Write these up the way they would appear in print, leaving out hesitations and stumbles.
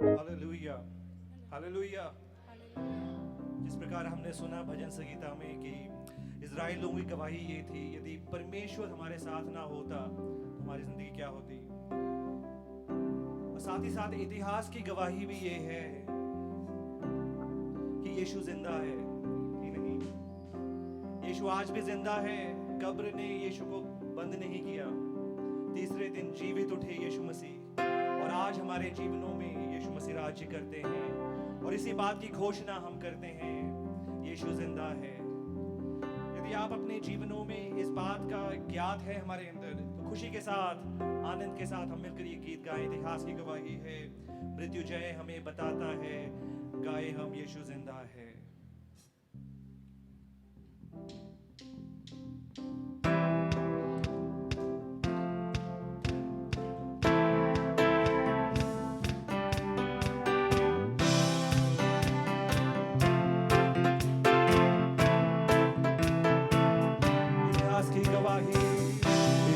Hallelujah, hallelujah. जिस प्रकार हमने सुना भजन संगीता में कि इज़राइल लोगों की गवाही ये थी, यदि परमेश्वर हमारे साथ ना होता तो हमारी जिंदगी क्या होती। और साथ ही साथ इतिहास की गवाही भी ये है कि यीशु जिंदा है कि नहीं। यीशु आज भी जिंदा है। कब्र ने यीशु को बंद नहीं किया। तीसरे दिन जीवित उठे यीशु मसीह, और आज हमारे जीवनों में यीशु मसीह राज्य करते हैं। और इसी बात की घोषणा हम करते हैं, यीशु जिंदा है। यदि आप अपने जीवनों में इस बात का ज्ञात है हमारे अंदर, तो खुशी के साथ, आनंद के साथ हम मिलकर ये गीत गाएं। इतिहास की गवाही है, मृत्युंजय हमें बताता है, गाए हम यीशु जिंदा है।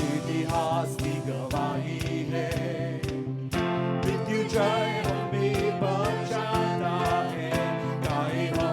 इतिहास की गवाही है, मृत्युंजय हमें बचाता है, गाए हम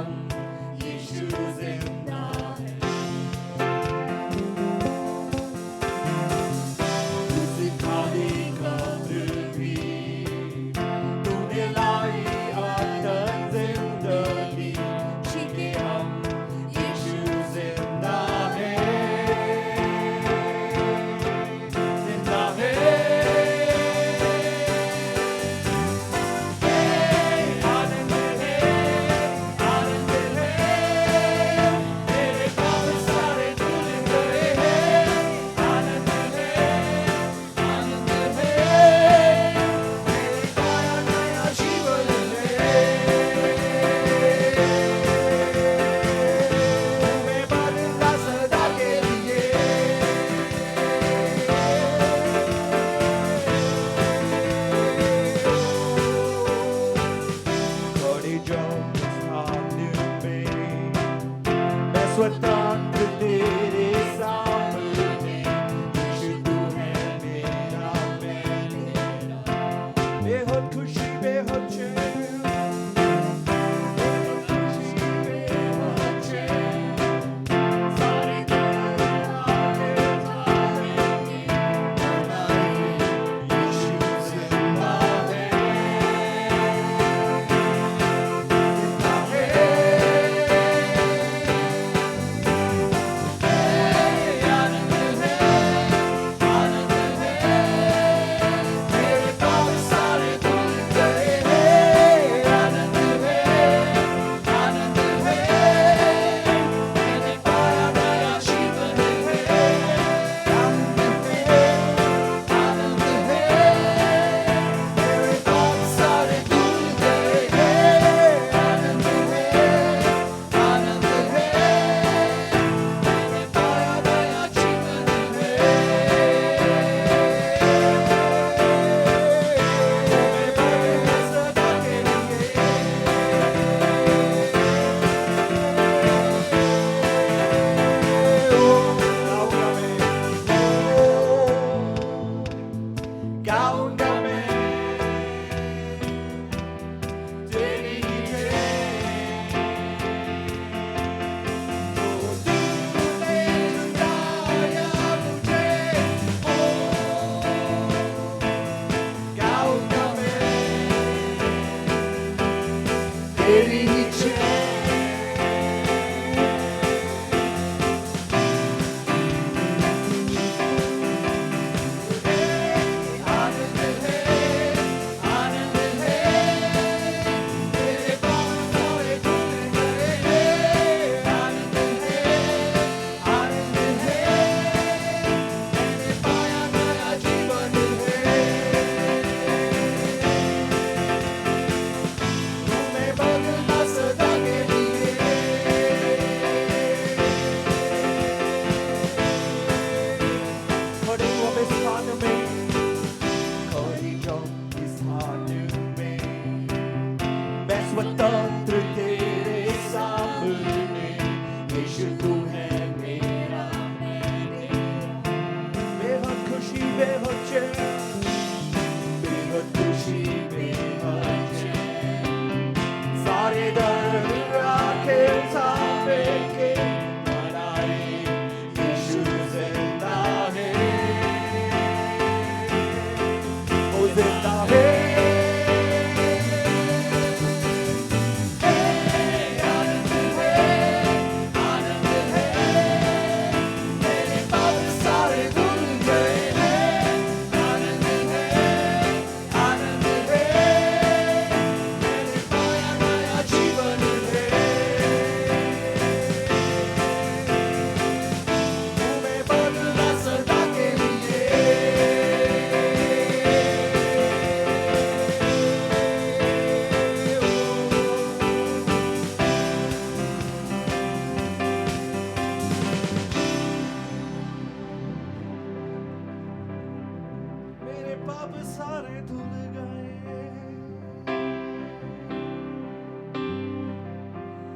पाप सारे धुल गए,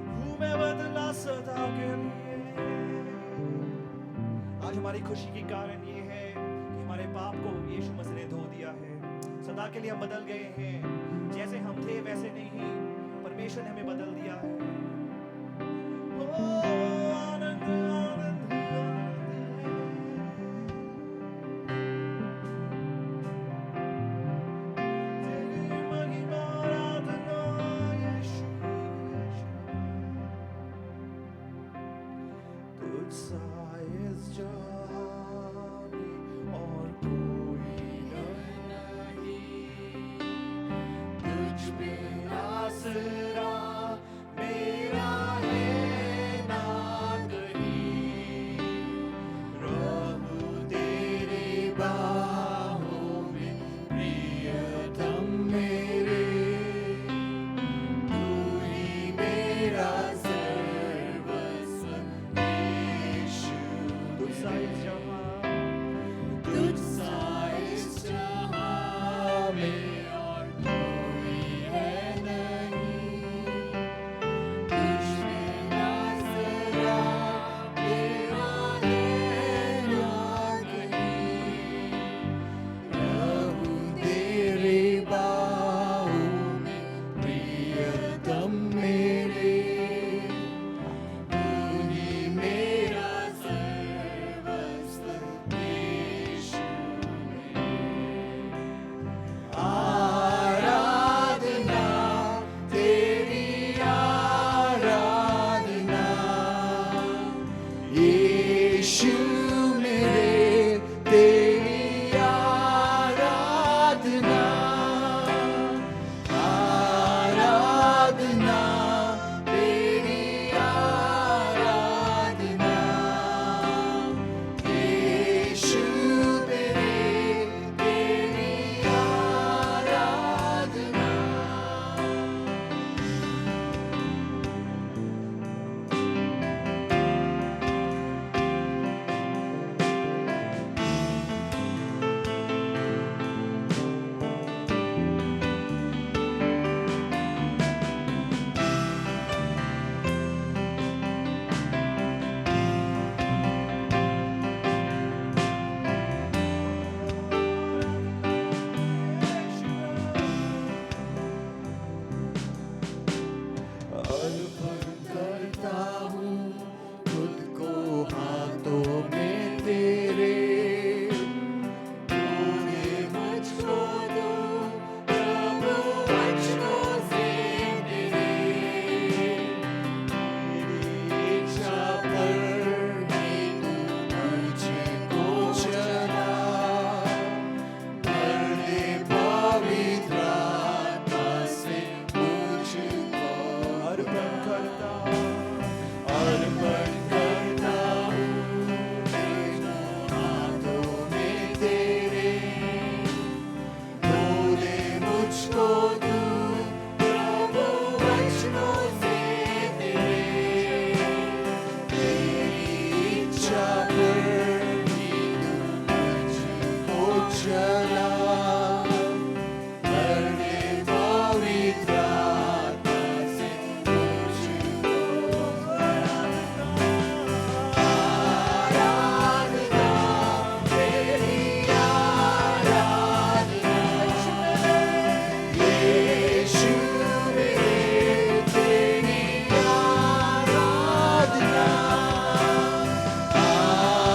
हूँ मैं बदला सदा के लिए। आज हमारी खुशी की कारण ये है कि हमारे पाप को यीशु मसीह ने धो दिया है। सदा के लिए हम बदल गए हैं, जैसे हम थे वैसे नहीं, परमेश्वर ने हमें बदल दिया है। ओ आनंद आनंद आनंद है। तेरी महिमा आराधना यीशु यीशु। तुझसा इस जहां में और कोई नहीं, तुझ पे आसरा मेरा है ना कहीं। रहूं तेरे बाहों में प्रियतम मेरे, तू ही मेरा सर्वस्व यीशु। तुझसा इस जहां, तुझसा इस जहां में और कोई है नहीं, तुझ में आसरा मेरा है ना कहीं। रहूं तेरे बाहों में प्रियतम मेरे, तू ही मेरा सर्वस्व यीशु मेरे। आराधना तेरी आराधना यीशु मेरे, तेरी आराधना। आराधना तेरी आराधना यीशु मेरे, तेरी आराधना। अर्पण करता हूँ खुद को हाथों में तेरे, तूने मुझको दो प्रभु बचनों से तेरे। तेरी इच्छा पर ही तू मुझको चला, भर दे पवित्र आत्मा से मुझको। अर्पण करता हूँ हाथों में तेरे, धो दे मुझको तू प्रभु वचनों से तेरे। तेरी इच्छा पर ही तू मुझको चला, भर दे पवित्र आत्मा से मुझको। आराधना तेरी आराधना यीशु मेरे, तेरी आराधना।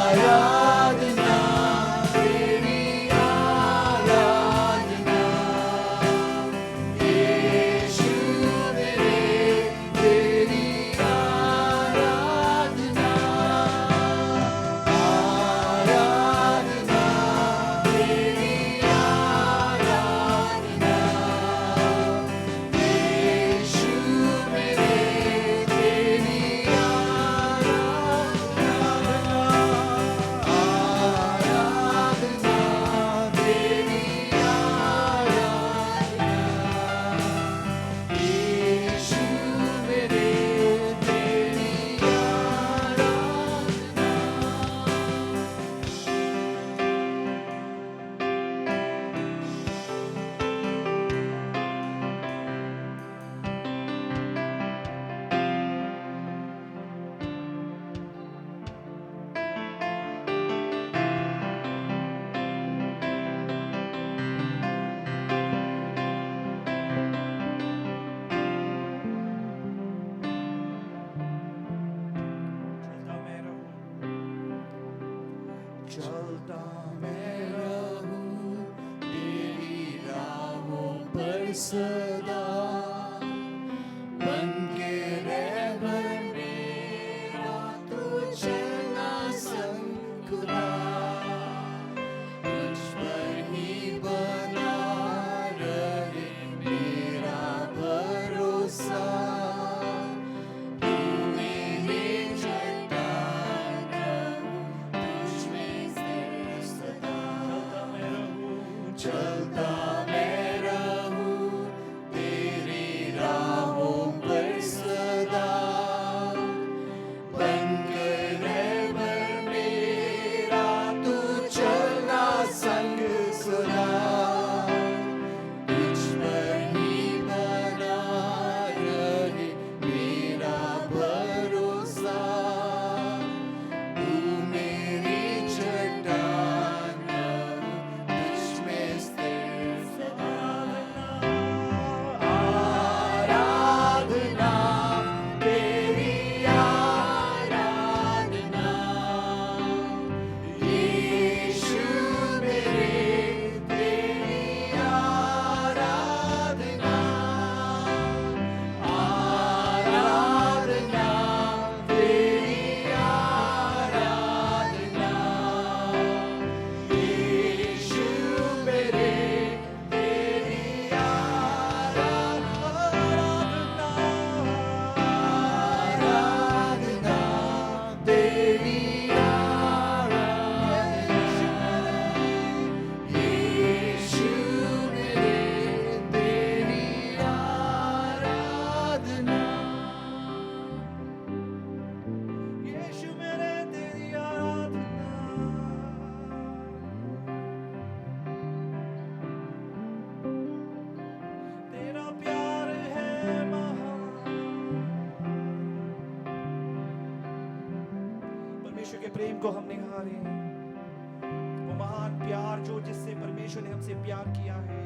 आराधना तेरी आराधना पर सदा बनके रहबर मेरा, तू चलना संग खुदा, तुझ पर ही बना रहे मेरा भरोसा। तू मेरी चट्टान रहूं, तुझ में स्थिर सदा। चलता मैं रहूं तेरी राहों पर सदा, बनकर रहबर मेरा, तू चलना संग सदा। तुझ पर ही बना रहे मेरा भरोसा। तू मेरी चट्टान रहूं, तुझ में स्थिर सदा। आराधना तेरी आराधना, यीशु मेरे तेरी आराधना। आराधना तेरी आराधना, यीशु मेरे तेरी आराधना। तेरी आराधना, यीशु मेरे तेरी आराधना। यीशु मेरे तेरी आराधना। तेरा प्यार है महान। परमेश्वर के प्रेम को हम निहारे, वो महान प्यार जो जिससे परमेश्वर ने हमसे प्यार किया है।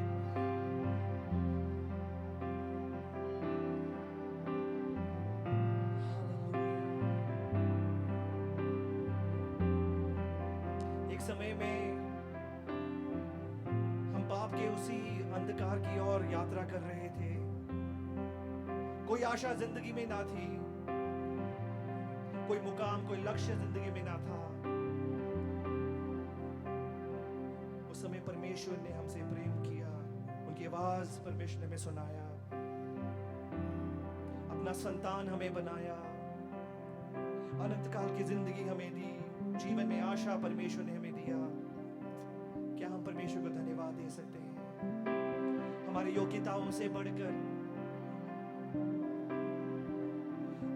एक समय में हम पाप के उसी अंधकार की ओर यात्रा कर रहे थे। कोई आशा जिंदगी में ना थी, कोई मुकाम, कोई लक्ष्य जिंदगी में ना था। उस समय परमेश्वर ने हमसे प्रेम किया, उनकी आवाज परमेश्वर ने हमें सुनाया, अपना संतान हमें बनाया, अनंत काल की जिंदगी हमें दी, जीवन में आशा परमेश्वर ने हमें दिया। क्या हम परमेश्वर को धन्यवाद दे सकते हैं? हमारी योग्यताओं से बढ़कर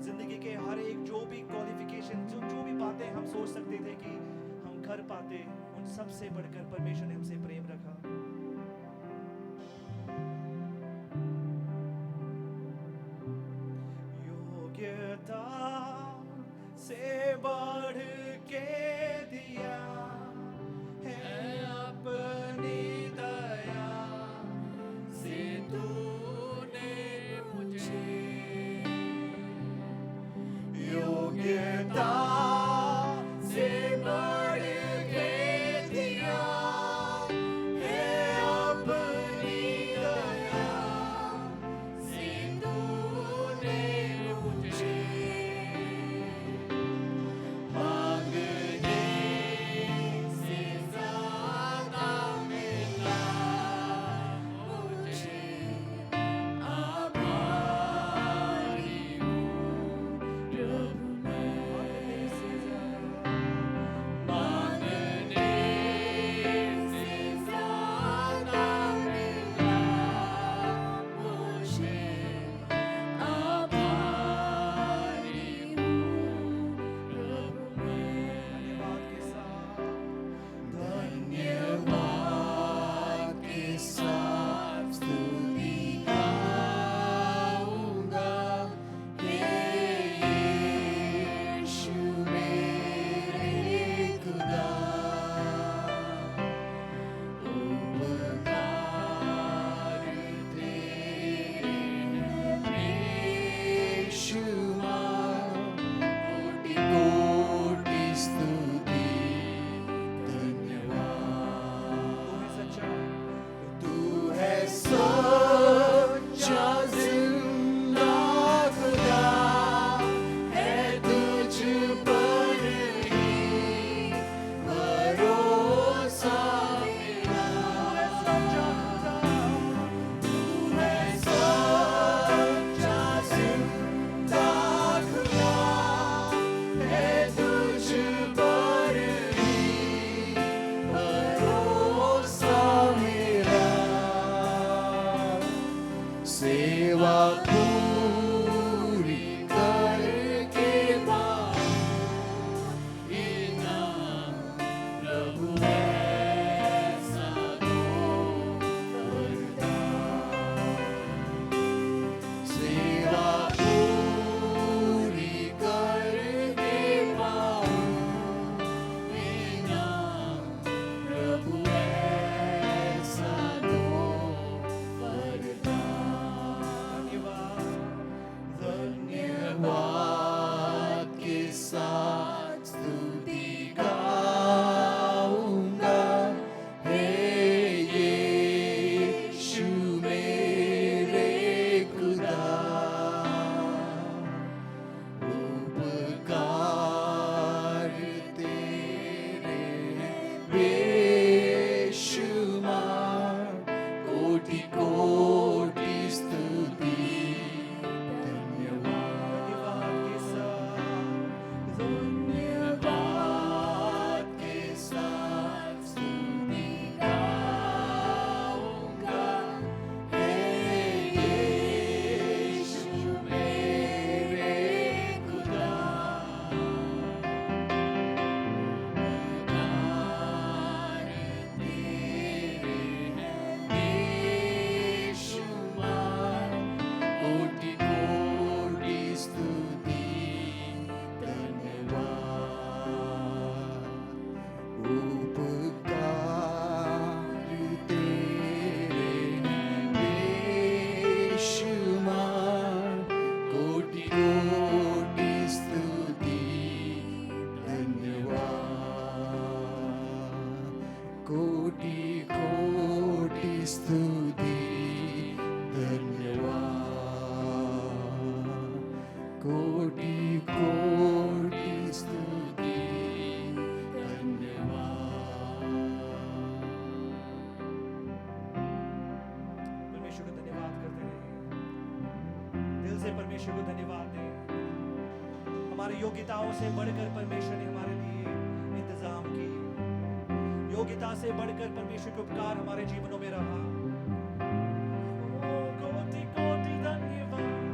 जिंदगी के हर एक जो भी क्वालिफिकेशन, जो भी बातें हम सोच सकते थे कि हम कर पाते, उन सब से बढ़कर परमेश्वर ने हमसे प्रेम रखा। योग्यता से बढ़ के दिया है अपनी दया से तूने मुझे। योग्यता से बढ़ के दिया स्तुति धन्यवाद कोटि कोटि स्तुति धन्यवाद परमेश्वर को धन्यवाद करते रहे, दिल से परमेश्वर को धन्यवाद दें। हमारी योग्यताओं से बढ़कर परमेश्वर ने हमारे लिए इंतजाम किए, योग्यता से बढ़कर परमेश्वर के उपकार हमारे जीवनों में रहा। ओ, कोटि कोटि धन्यवाद,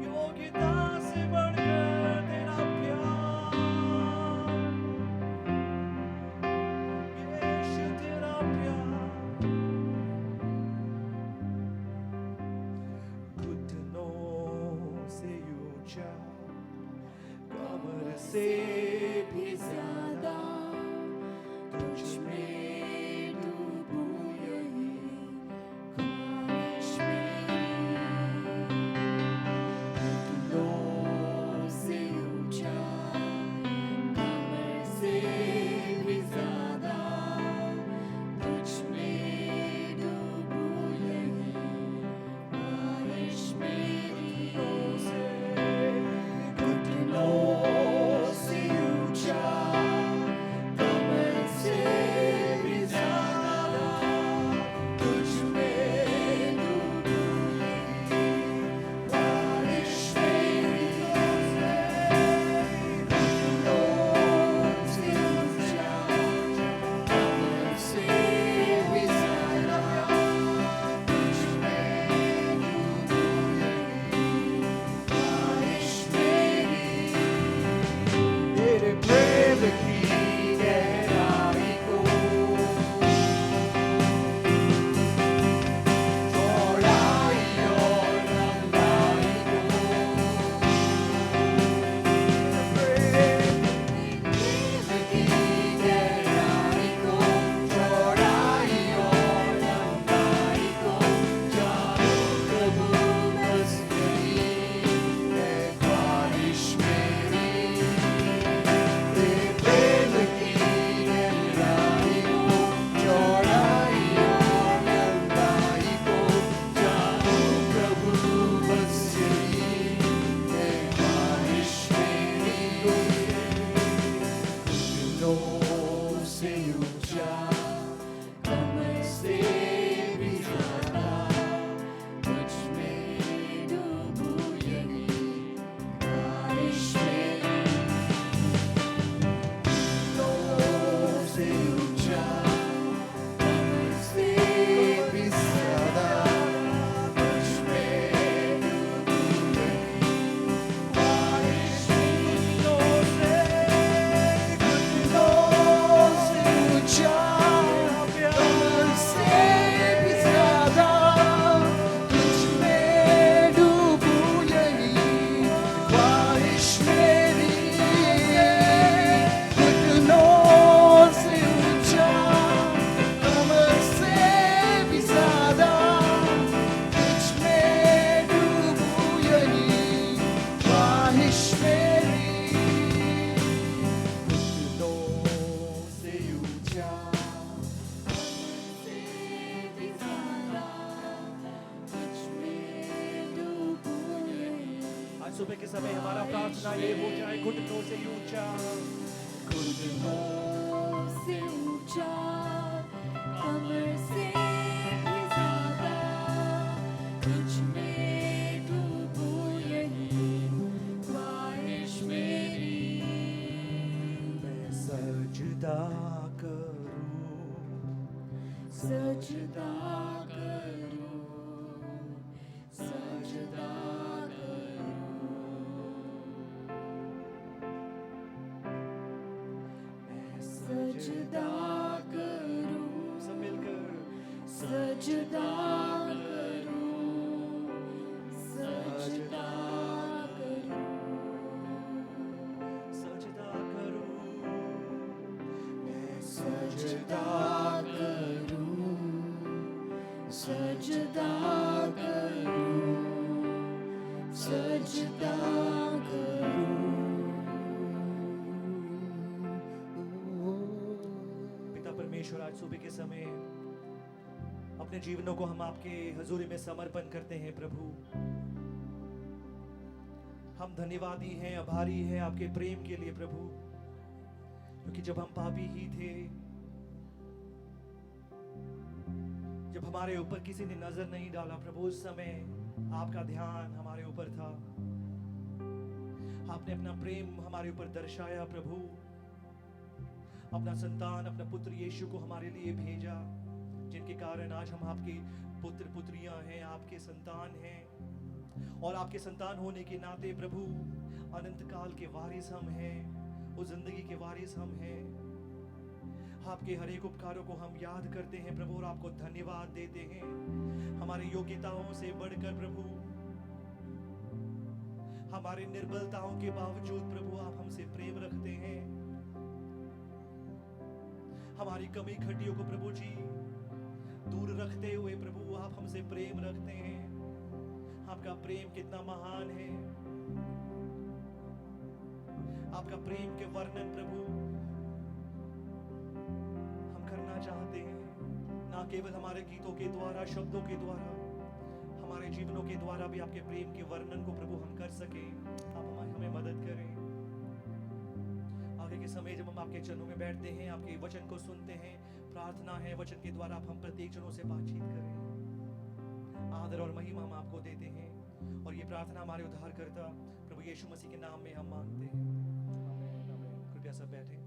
योग्यता से बढ़कर तेरा प्यार, यीशु तेरा प्यार, घुटनों से ऊंचा, कमर से भी ज्यादा तुझ में डूबूं यही ख्वाहिश घुटनों से ऊंचा कमर से भी ज्यादा तुझ में डूबूं यही ख्वाहिश मेरी घुटनों से ऊंचा कमर से भी ज्यादा तुझ में डूबूं यही ख्वाहिश मेरी घुटनों से ऊंचा कमर से भी ज्यादा तुझ में डूबूं यही ख्वाहिश मेरी तेरे प्रेम की गहराई को चौड़ाई और लंबाई को प्रेम की गहराई को चौड़ाई और लंबाई को जानूं प्रभु बस यही है ख्वाहिश मेरी तेरे प्रेम की गहराई को चौड़ाई और लंबाई को जानूं प्रभु बस यही है ख्वाहिश मेरी घुटनों से ऊंचा कमर से भी ज्यादा तुझ में डूबूं यही ख्वाहिश मेरी घुटनों से ऊंचा कमर से भी ज्यादा तुझ में डूबूं यही ख्वाहिश मेरी घुटनों से ऊंचा कमर से भी ज्यादा तुझ में डूबूं यही ख्वाहिश मेरी घुटनों से ऊंचा कमर से भी ज्यादा तुझ में डूबूं यही ख्वाहिश मेरी घुटनों से ऊंचा से भी ज्यादा तुझ में डूबूं यही आज सुबह के समय हमारा प्रार्थना ये हो जाए, घुटनों से ऊंचा, घुटनों से ऊंचा कमर से भी ज्यादा तुझ में डूबूं यही ख्वाहिश मेरी मैं सजदा करूं, सजदा करूं सजदा सजदा करूं सब मिलकर सजदा करूं सजदा करूं सजदा करूं, मैं सजदा करूं सजदा करूं सजदा करूं परमेश्वर आज सुबह के समय अपने जीवनों को हम आपके हजूरी में समर्पण करते हैं प्रभु। हम धन्यवादी हैं, आभारी हैं आपके प्रेम के लिए प्रभु, क्योंकि जब हम पापी ही थे, जब हमारे ऊपर किसी ने नजर नहीं डाला प्रभु, उस समय आपका ध्यान हमारे ऊपर था। आपने अपना प्रेम हमारे ऊपर दर्शाया प्रभु, अपना संतान, अपना पुत्र यीशु को हमारे लिए भेजा, जिनके कारण आज हम आपके पुत्र पुत्रियां हैं, आपके संतान हैं। और आपके संतान होने के नाते प्रभु अनंत काल के वारिस हम हैं, उस जिंदगी के वारिस हम हैं। आपके हर एक उपकारों को हम याद करते हैं प्रभु और आपको धन्यवाद देते हैं। हमारी योग्यताओं से बढ़कर प्रभु, हमारे निर्बलताओं के बावजूद प्रभु आप हमसे प्रेम रखते हैं। हमारी कमी खटियों को प्रभु जी दूर रखते हुए प्रभु आप हमसे प्रेम रखते हैं। आपका प्रेम कितना महान है, आपका प्रेम के वर्णन प्रभु हम करना चाहते हैं, ना केवल हमारे गीतों के द्वारा, शब्दों के द्वारा, हमारे जीवनों के द्वारा भी आपके प्रेम के वर्णन को प्रभु हम कर सके। आप हमें मदद करें। आगे के समय जब हम आपके चरणों में बैठते हैं, आपके वचन को सुनते हैं, प्रार्थना है वचन के द्वारा आप हम प्रत्येक जनों से बातचीत करें। आदर और महिमा हम आपको देते हैं और ये प्रार्थना हमारे उद्धारकर्ता प्रभु यीशु मसीह के नाम में हम मांगते हैं। आमीन, आमीन। कृपया सब बैठें।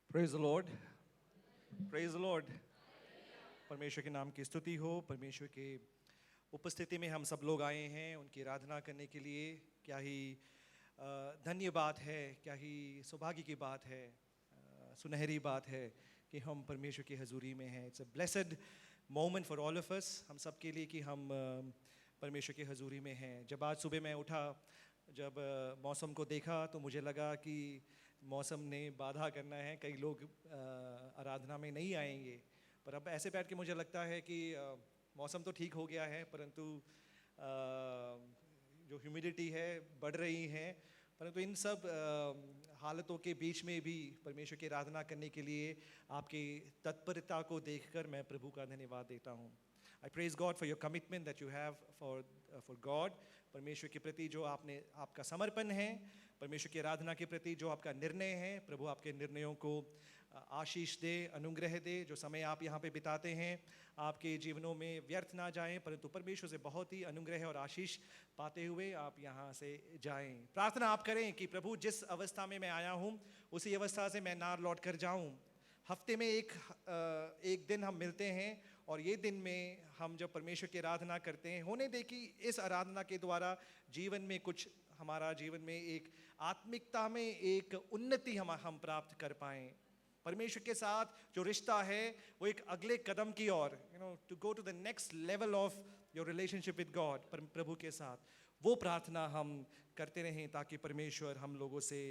Praise the Lord. Praise the Lord. परमेश्वर के नाम की स्तुति हो। परमेश्वर के उपस्थिति में हम सब लोग आए हैं उनकी आराधना करने के लिए। क्या ही धन्य बात है, क्या ही सौभाग्य की बात है, सुनहरी बात है कि हम परमेश्वर की हजूरी में हैं। It's a blessed moment for all of us, हम सब के लिए कि हम परमेश्वर की हजूरी में हैं। जब आज सुबह मैं उठा, जब मौसम को देखा तो मुझे लगा कि मौसम ने बाधा करना है, कई लोग आराधना में नहीं आएंगे। पर अब ऐसे बैठ के मुझे लगता है कि मौसम तो ठीक हो गया है, परंतु जो ह्यूमिडिटी है बढ़ रही है परंतु इन सब हालतों के बीच में भी परमेश्वर की आराधना करने के लिए आपकी तत्परता को देखकर मैं प्रभु का धन्यवाद देता हूँ. आई praise God for your commitment that you have for God. परमेश्वर के प्रति जो आपका समर्पण है, परमेश्वर की आराधना के प्रति जो आपका निर्णय है, प्रभु आपके निर्णयों को आशीष दे, अनुग्रह दे. जो समय आप यहाँ पे बिताते हैं आपके जीवनों में व्यर्थ ना जाएं, परंतु परमेश्वर से बहुत ही अनुग्रह और आशीष पाते हुए आप यहाँ से जाएं. प्रार्थना आप करें कि प्रभु जिस अवस्था में मैं आया हूँ उसी अवस्था से मैं ना लौट कर जाऊँ. हफ्ते में एक दिन हम मिलते हैं और ये दिन में हम जब परमेश्वर की आराधना करते हैं, होने दे कि इस आराधना के द्वारा जीवन में कुछ, हमारा जीवन में एक आत्मिकता में एक उन्नति हम प्राप्त कर पाएं. परमेश्वर के साथ जो रिश्ता है वो एक अगले कदम की ओर, to go to the next level of your relationship with God, प्रभु के साथ, वो प्रार्थना हम करते रहें ताकि परमेश्वर हम लोगों से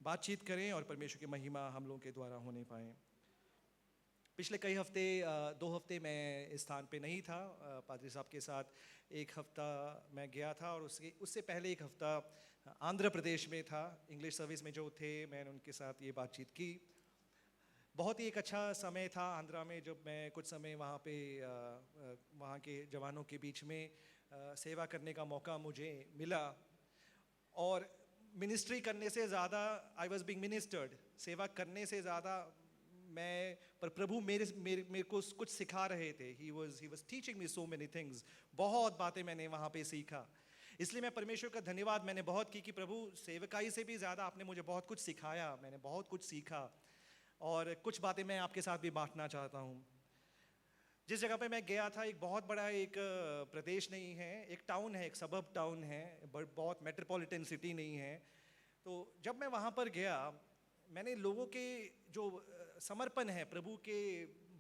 बातचीत करें और परमेश्वर की महिमा हम लोगों के द्वारा होने पाए. पिछले कई हफ्ते, 2 हफ्ते मैं इस स्थान पे नहीं था. पादरी साहब के साथ एक हफ्ता मैं गया था और उससे पहले एक हफ्ता आंध्र प्रदेश में था. इंग्लिश सर्विस में जो थे, मैंने उनके साथ ये बातचीत की. बहुत ही एक अच्छा समय था आंध्रा में, जब मैं कुछ समय वहाँ पे वहाँ के जवानों के बीच में सेवा करने का मौका मुझे मिला. और मिनिस्ट्री करने से ज़्यादा, आई वॉज बीइंग मिनिस्टर्ड, सेवा करने से ज़्यादा पर प्रभु मेरे को कुछ सिखा रहे थे. He was teaching me so many things. बहुत बातें मैंने वहाँ पे सीखा. इसलिए मैं परमेश्वर का धन्यवाद मैंने बहुत की कि प्रभु सेवकाई से भी ज़्यादा आपने मुझे बहुत कुछ सिखाया, मैंने बहुत कुछ सीखा और कुछ बातें मैं आपके साथ भी बांटना चाहता हूँ. जिस जगह पे मैं गया था, एक बहुत बड़ा एक प्रदेश नहीं है, एक टाउन है, एक सबब टाउन है, बहुत मेट्रोपॉलिटन सिटी नहीं है. तो जब मैं वहाँ पर गया, मैंने लोगों के जो समर्पण है प्रभु के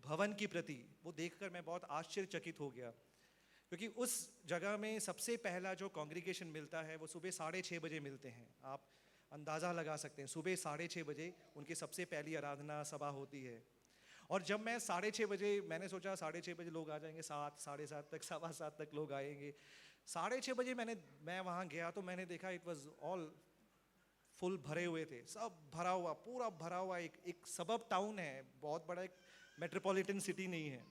भवन के प्रति, वो देखकर मैं बहुत आश्चर्यचकित हो गया. क्योंकि उस जगह में सबसे पहला जो कॉन्ग्रीगेशन मिलता है वो सुबह 6:30 बजे मिलते हैं. आप अंदाज़ा लगा सकते हैं, सुबह 6:30 बजे उनकी सबसे पहली आराधना सभा होती है. और जब मैं 6:30 बजे, मैंने सोचा 6:30 बजे लोग आ जाएंगे, 7, 7:30 तक, 7:15 तक लोग आएंगे. 6:30 बजे मैं वहाँ गया तो मैंने देखा इट वॉज ऑल फुल भरे हुए थे, सब भरा हुआ, पूरा भरा हुआ. एक सबब टाउन है, बहुत बड़ा एक मेट्रोपॉलिटन सिटी नहीं है.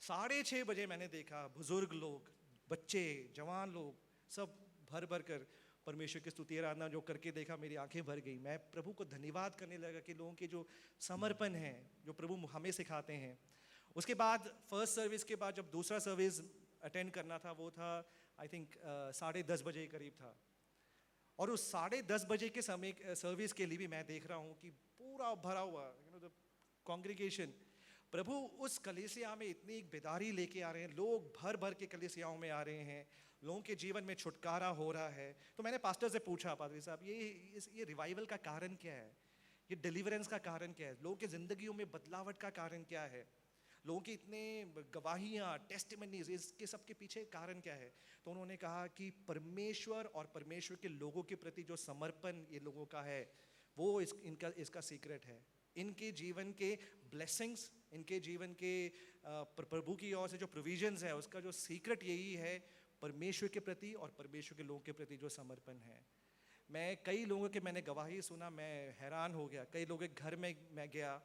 6:30 बजे मैंने देखा बुजुर्ग लोग, बच्चे, जवान लोग, सब भर भर कर परमेश्वर की स्तुति आराधना जो करके देखा, मेरी आंखें भर गई. मैं प्रभु को धन्यवाद करने लगा कि लोगों के जो समर्पण है, जो प्रभु हमें सिखाते हैं. उसके बाद फर्स्ट सर्विस के बाद जब दूसरा सर्विस अटेंड करना था, वो था आई थिंक 10:30 बजे करीब था. और उस 10:30 बजे के समय सर्विस के लिए भी मैं देख रहा हूँ कि पूरा भरा हुआ, द कॉन्ग्रीगेशन. प्रभु उस कलीसिया में इतनी एक बेदारी लेके आ रहे हैं, लोग भर भर के कलीसियाओं में आ रहे हैं, लोगों के जीवन में छुटकारा हो रहा है. तो मैंने पास्टर से पूछा, पादरी साहब, ये रिवाइवल का कारण क्या है, ये डिलीवरेंस का कारण क्या है, लोगों की जिंदगियों में बदलावट का कारण क्या है, लोगों की इतने गवाहियाँ, टेस्टिमनीज, इसके सब के पीछे कारण क्या है. तो उन्होंने कहा कि परमेश्वर और परमेश्वर के लोगों के प्रति जो समर्पण ये लोगों का है, वो इसका सीक्रेट है. इनके जीवन के ब्लेसिंग्स, इनके जीवन के प्रभु की ओर से जो प्रोविजंस है, उसका जो सीक्रेट यही है, परमेश्वर के प्रति और परमेश्वर के लोगों के प्रति जो समर्पण है. मैं कई लोगों के मैंने गवाही सुना, मैं हैरान हो गया. कई लोगों के घर में मैं गया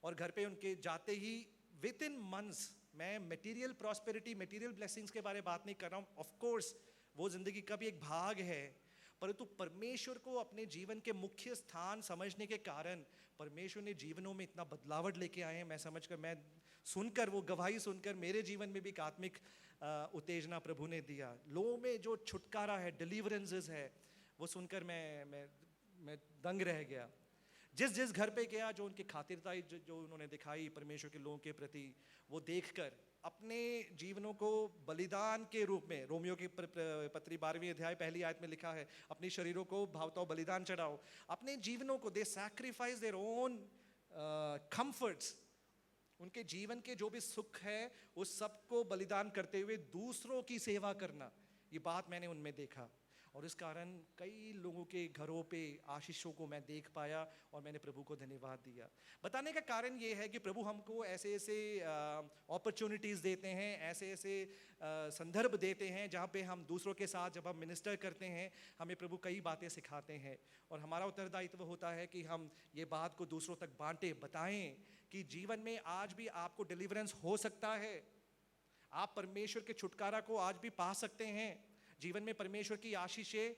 और घर पे उनके जाते ही विद इन मंथ्स, मैं मटेरियल प्रॉस्पेरिटी, मटेरियल ब्लेसिंग्स के बारे में बात नहीं कर रहा हूँ. ऑफ कोर्स वो जिंदगी का भी एक भाग है, परंतु परमेश्वर को अपने जीवन के मुख्य स्थान समझने के कारण परमेश्वर ने जीवनों में इतना बदलावट लेके आए हैं. मैं समझकर, मैं सुनकर, वो गवाही सुनकर मेरे जीवन में भी एक आत्मिक उत्तेजना प्रभु ने दिया. लोगों में जो छुटकारा है, डिलीवरेंसेस है, वो सुनकर मैं दंग रह गया. जिस घर पे गया, जो उनकी खातिरदारी जो उन्होंने दिखाई परमेश्वर के लोगों के प्रति, वो देखकर अपने जीवनों को बलिदान के रूप में, रोमियो की पत्री 12वीं अध्याय 1 आयत में लिखा है, अपने शरीरों को भावताओ बलिदान चढ़ाओ. अपने जीवनों को, दे सैक्रिफाइस देयर ओन कंफर्ट्स, उनके जीवन के जो भी सुख है उस सब को बलिदान करते हुए दूसरों की सेवा करना, ये बात मैंने उनमें देखा. और इस कारण कई लोगों के घरों पे आशीषों को मैं देख पाया और मैंने प्रभु को धन्यवाद दिया। बताने का कारण ये है कि प्रभु हमको ऐसे ऐसे अपॉर्चुनिटीज़ देते हैं, ऐसे ऐसे संदर्भ देते हैं जहाँ पे हम दूसरों के साथ जब हम मिनिस्टर करते हैं हमें प्रभु कई बातें सिखाते हैं, और हमारा उत्तरदायित्व होता है कि हम ये बात को दूसरों तक बांटें, बताएं कि जीवन में आज भी आपको डिलीवरेंस हो सकता है, आप परमेश्वर के छुटकारा को आज भी पा सकते हैं। जीवन में परमेश्वर की आशीषें,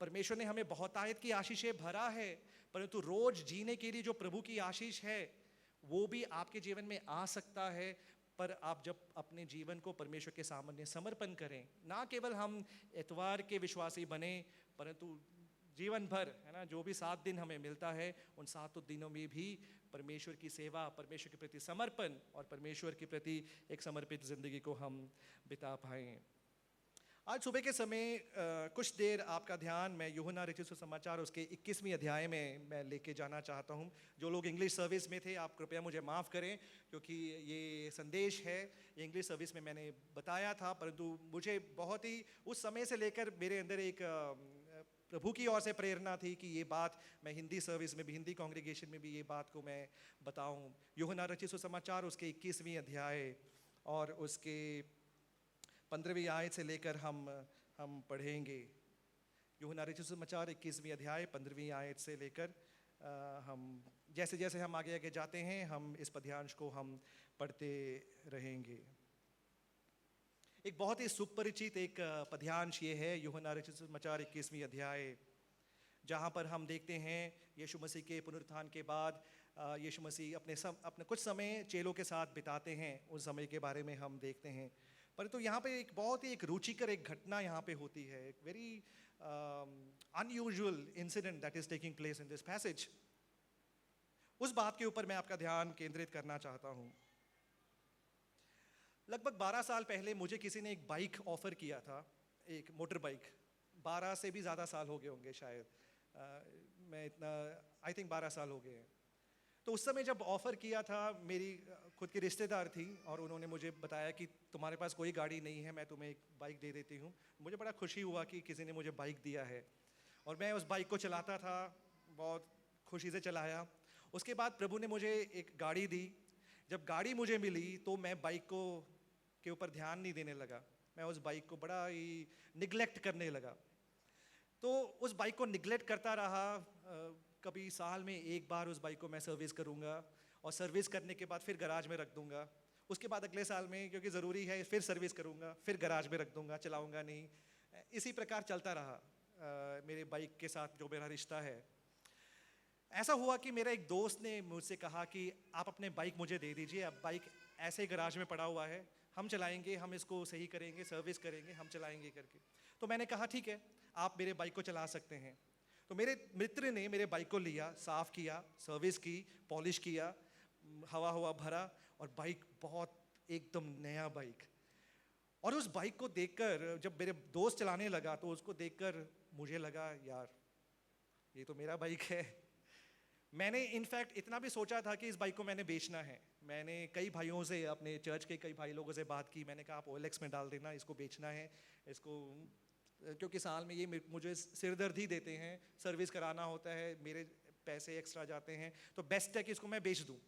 परमेश्वर ने हमें बहुतायत की आशीषें भरा है, परंतु रोज जीने के लिए जो प्रभु की आशीष है वो भी आपके जीवन में आ सकता है। पर आप जब अपने जीवन को परमेश्वर के सामने समर्पण करें, ना केवल हम इतवार के विश्वासी बने परंतु जीवन भर, है ना, जो भी 7 दिन हमें मिलता है उन 7 दिनों में भी परमेश्वर की सेवा, परमेश्वर के प्रति समर्पण और परमेश्वर के प्रति एक समर्पित जिंदगी को हम बिता पाएं। आज सुबह के समय कुछ देर आपका ध्यान मैं यूहन्ना रचित सुसमाचार उसके 21वें अध्याय में मैं लेके जाना चाहता हूँ। जो लोग इंग्लिश सर्विस में थे आप कृपया मुझे माफ़ करें, क्योंकि ये संदेश है ये इंग्लिश सर्विस में मैंने बताया था, परंतु मुझे बहुत ही उस समय से लेकर मेरे अंदर एक प्रभु की ओर से प्रेरणा थी कि ये बात मैं हिंदी सर्विस में भी, हिंदी कांग्रेगेशन में भी ये बात को मैं बताऊं। यूहन्ना रचित सुसमाचार उसके 21वें अध्याय और उसके 15वीं आयत से लेकर हम पढ़ेंगे। यूहन्ना रचित सुसमाचार 21वें अध्याय 15वीं आयत से लेकर हम जैसे जैसे हम आगे आगे जाते हैं हम इस पद्यांश को हम पढ़ते रहेंगे। एक बहुत ही सुपरिचित एक पद्यांश ये है यूहन्ना रचित सुसमाचार 21वें अध्याय, जहाँ पर हम देखते हैं यीशु मसीह के पुनरुत्थान के बाद यीशु मसीह अपने कुछ समय चेलों के साथ बिताते हैं, उस समय के बारे में हम देखते हैं। परंतु यहाँ पे एक बहुत ही एक रुचिकर एक घटना यहाँ पे होती है, एक very unusual incident that is taking place in this passage. उस बात के ऊपर मैं आपका ध्यान केंद्रित करना चाहता हूँ। लगभग 12 साल पहले मुझे किसी ने एक बाइक ऑफर किया था, एक मोटर बाइक। 12 से भी ज़्यादा साल हो गए होंगे शायद, मैं इतना आई थिंक 12 साल हो गए हैं। तो उस समय जब ऑफ़र किया था, मेरी खुद की रिश्तेदार थी और उन्होंने मुझे बताया कि तुम्हारे पास कोई गाड़ी नहीं है, मैं तुम्हें एक बाइक दे देती हूँ। मुझे बड़ा खुशी हुआ कि किसी ने मुझे बाइक दिया है और मैं उस बाइक को चलाता था, बहुत खुशी से चलाया। उसके बाद प्रभु ने मुझे एक गाड़ी दी। जब गाड़ी मुझे मिली तो मैं बाइक को के ऊपर ध्यान नहीं देने लगा, मैं उस बाइक को बड़ा ही निगलेक्ट करने लगा। तो उस बाइक को निगलेक्ट करता रहा। कभी साल में एक बार उस बाइक को मैं सर्विस करूँगा और सर्विस करने के बाद फिर गराज में रख दूँगा। उसके बाद अगले साल में, क्योंकि ज़रूरी है, फिर सर्विस करूँगा, फिर गराज में रख दूँगा, चलाऊँगा नहीं। इसी प्रकार चलता रहा मेरे बाइक के साथ जो मेरा रिश्ता है। ऐसा हुआ कि मेरा एक दोस्त ने मुझसे कहा कि आप अपने बाइक मुझे दे दीजिए, अब बाइक ऐसे गराज में पड़ा हुआ है, हम चलाएंगे, हम इसको सही करेंगे, सर्विस करेंगे, हम चलाएंगे करके। तो मैंने कहा ठीक है, आप मेरे बाइक को चला सकते हैं। तो मेरे मित्र ने मेरे बाइक को लिया, साफ़ किया, सर्विस की, पॉलिश किया, हवा भरा और बाइक बहुत एकदम नया बाइक। और उस बाइक को देखकर जब मेरे दोस्त चलाने लगा तो उसको देखकर मुझे लगा यार ये तो मेरा बाइक है। मैंने इनफैक्ट इतना भी सोचा था कि इस बाइक को मैंने बेचना है। मैंने कई भाइयों से, अपने चर्च के कई भाई लोगों से बात की। मैंने कहा आप OLX में डाल देना, इसको बेचना है, इसको, क्योंकि साल में ये मुझे सिरदर्दी देते हैं, सर्विस कराना होता है, मेरे पैसे एक्स्ट्रा जाते हैं, तो बेस्ट है कि इसको मैं बेच दूं।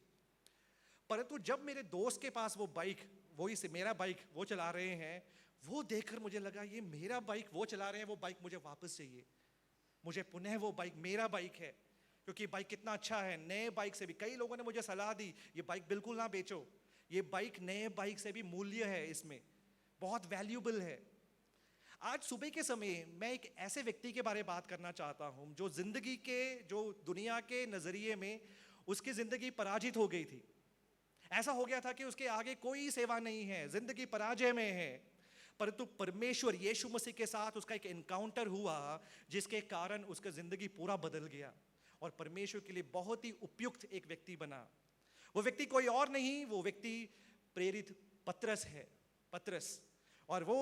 परंतु जब मेरे दोस्त के पास वो बाइक, वही से मेरा बाइक वो चला रहे हैं, वो देखकर मुझे लगा ये मेरा बाइक वो चला रहे हैं, वो बाइक मुझे वापस चाहिए। मुझे पुनः वो बाइक मेरा बाइक है, क्योंकि बाइक कितना अच्छा है। नए बाइक से भी कई लोगों ने मुझे सलाह दी ये बाइक बिल्कुल ना बेचो, ये बाइक नए बाइक से भी मूल्य है, इसमें बहुत वैल्यूबल है। आज सुबह के समय मैं एक ऐसे व्यक्ति के बारे में बात करना चाहता हूं जो जिंदगी के, जो दुनिया के नजरिए में उसकी जिंदगी पराजित हो गई थी। ऐसा हो गया था कि उसके आगे कोई सेवा नहीं है, जिंदगी पराजय में है। परंतु परमेश्वर यीशु मसीह के साथ उसका एक एनकाउंटर हुआ जिसके कारण उसका जिंदगी पूरा बदल गया और परमेश्वर के लिए बहुत ही उपयुक्त एक व्यक्ति बना। वो व्यक्ति कोई और नहीं, वो व्यक्ति प्रेरित पतरस है, पतरस। और वो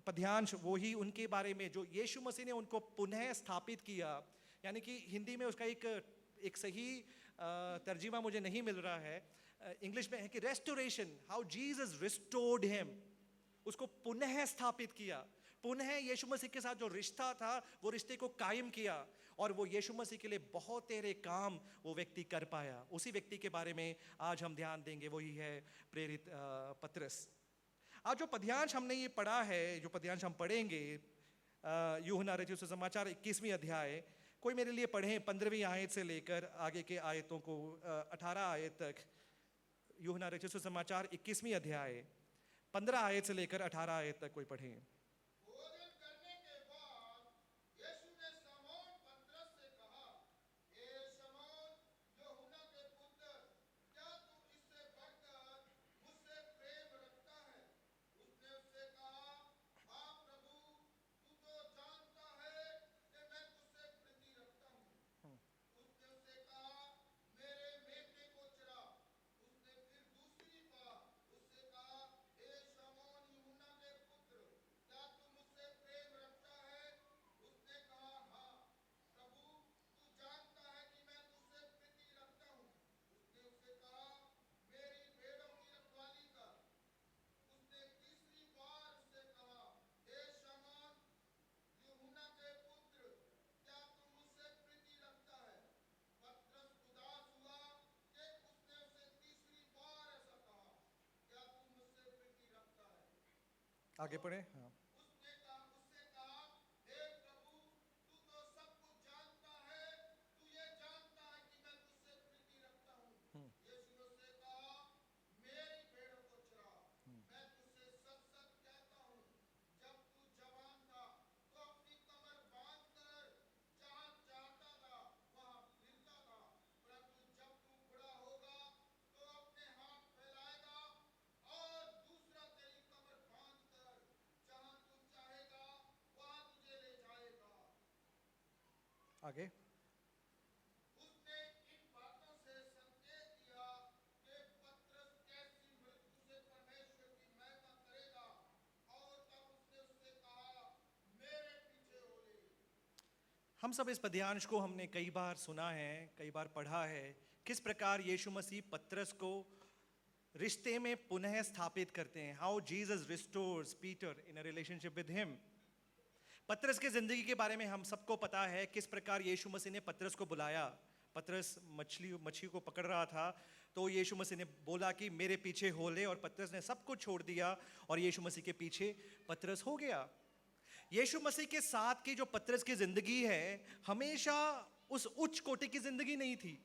पद्यांश वो ही उनके बारे में जो यीशु मसीह ने उनको पुनः स्थापित किया, यानी कि हिंदी में उसका एक सही तर्जुमा मुझे नहीं मिल रहा है। इंग्लिश में है कि restoration, how Jesus restored him, उसको पुनः स्थापित किया, पुनः यीशु मसीह के साथ जो रिश्ता था वो रिश्ते को कायम किया और वो यीशु मसीह के लिए बहुत तेरे काम वो व्यक्ति कर पाया। उसी व्यक्ति के बारे में आज हम ध्यान देंगे, वही है प्रेरित पतरस। आज जो पद्यांश हमने ये पढ़ा है, जो पद्यांश हम पढ़ेंगे यूहन्ना रचित सुसमाचार 21वीं अध्याय, कोई मेरे लिए पढ़ें 15वीं आयत से लेकर आगे के आयतों को 18 आयत तक। यूहन्ना रचित सुसमाचार 21वीं अध्याय 15 आयत से लेकर 18 आयत तक कोई पढ़ें। भोजन करने के बाद यीशु ने शमौन पतरस से कहा, हे शमौन यूहन्ना के पुत्र, क्या तू इससे बढ़कर मुझसे प्रेम रखता है? उसने उससे कहा, हाँ प्रभु, तू तो जानता है कि मैं तुझसे प्रीति रखता हूँ। उसने उससे कहा, मेरे मेमने को चरा। उसने फिर दूसरी बार उससे कहा, हे शमौन यूहन्ना के पुत्र, क्या तू मुझसे प्रेम रखता है? उसने कहा, हाँ प्रभु, तू जानता है कि मैं तुझसे प्रीति रखता हूँ। उसने उससे कहा, मेरी भेड़ों की रखवाली कर। उसने तीसरी बार उससे कहा, हे शमौन यूहन्ना के पुत्र, क्या तू मुझसे प्रीति रखता है? पतरस उदास हुआ कि उसने उसे तीसरी बार ऐसा कहा, क्या तू मुझसे प्रीति रखता है? आगे पढ़ें। हाँ। उससे कहा, हे प्रभु, तू तो सब कुछ जानता है, तू ये जानता है कि मैं तुझसे प्रीति रखता हूँ। यीशु ने उससे कहा, मेरी भेड़ों को चरा। मैं तुझसे सच सच कहता हूँ, जब तू जवान था तो अपनी कमर बांधकर जहाँ चाहता था वहाँ फिरता था, परंतु जब तू बूढ़ा होगा तो अपने हाथ फैलाएगा और दूसरा तेरी कमर बांधकर जहाँ तू चाहेगा वहाँ तुझे ले जाएगा। आगे। उसने इन बातों से संकेत दिया कि पतरस कैसी मृत्यु से परमेश्वर की महिमा करेगा, और तब उसने उससे कहा, मेरे पीछे हो ले। हम सब इस पद्यांश को हमने कई बार सुना है, कई बार पढ़ा है, किस प्रकार यीशु मसीह पतरस को रिश्ते में पुनः स्थापित करते हैं। How Jesus restores Peter in a relationship with him. पतरस के जिंदगी के बारे में हम सबको पता है किस प्रकार यीशु मसीह ने पतरस को बुलाया। पतरस मछली को पकड़ रहा था तो यीशु मसीह ने बोला कि मेरे पीछे हो ले, और पतरस ने सब कुछ छोड़ दिया और यीशु मसीह के पीछे पतरस हो गया। यीशु मसीह के साथ की जो पतरस की जिंदगी है हमेशा उस उच्च कोटि की जिंदगी नहीं थी।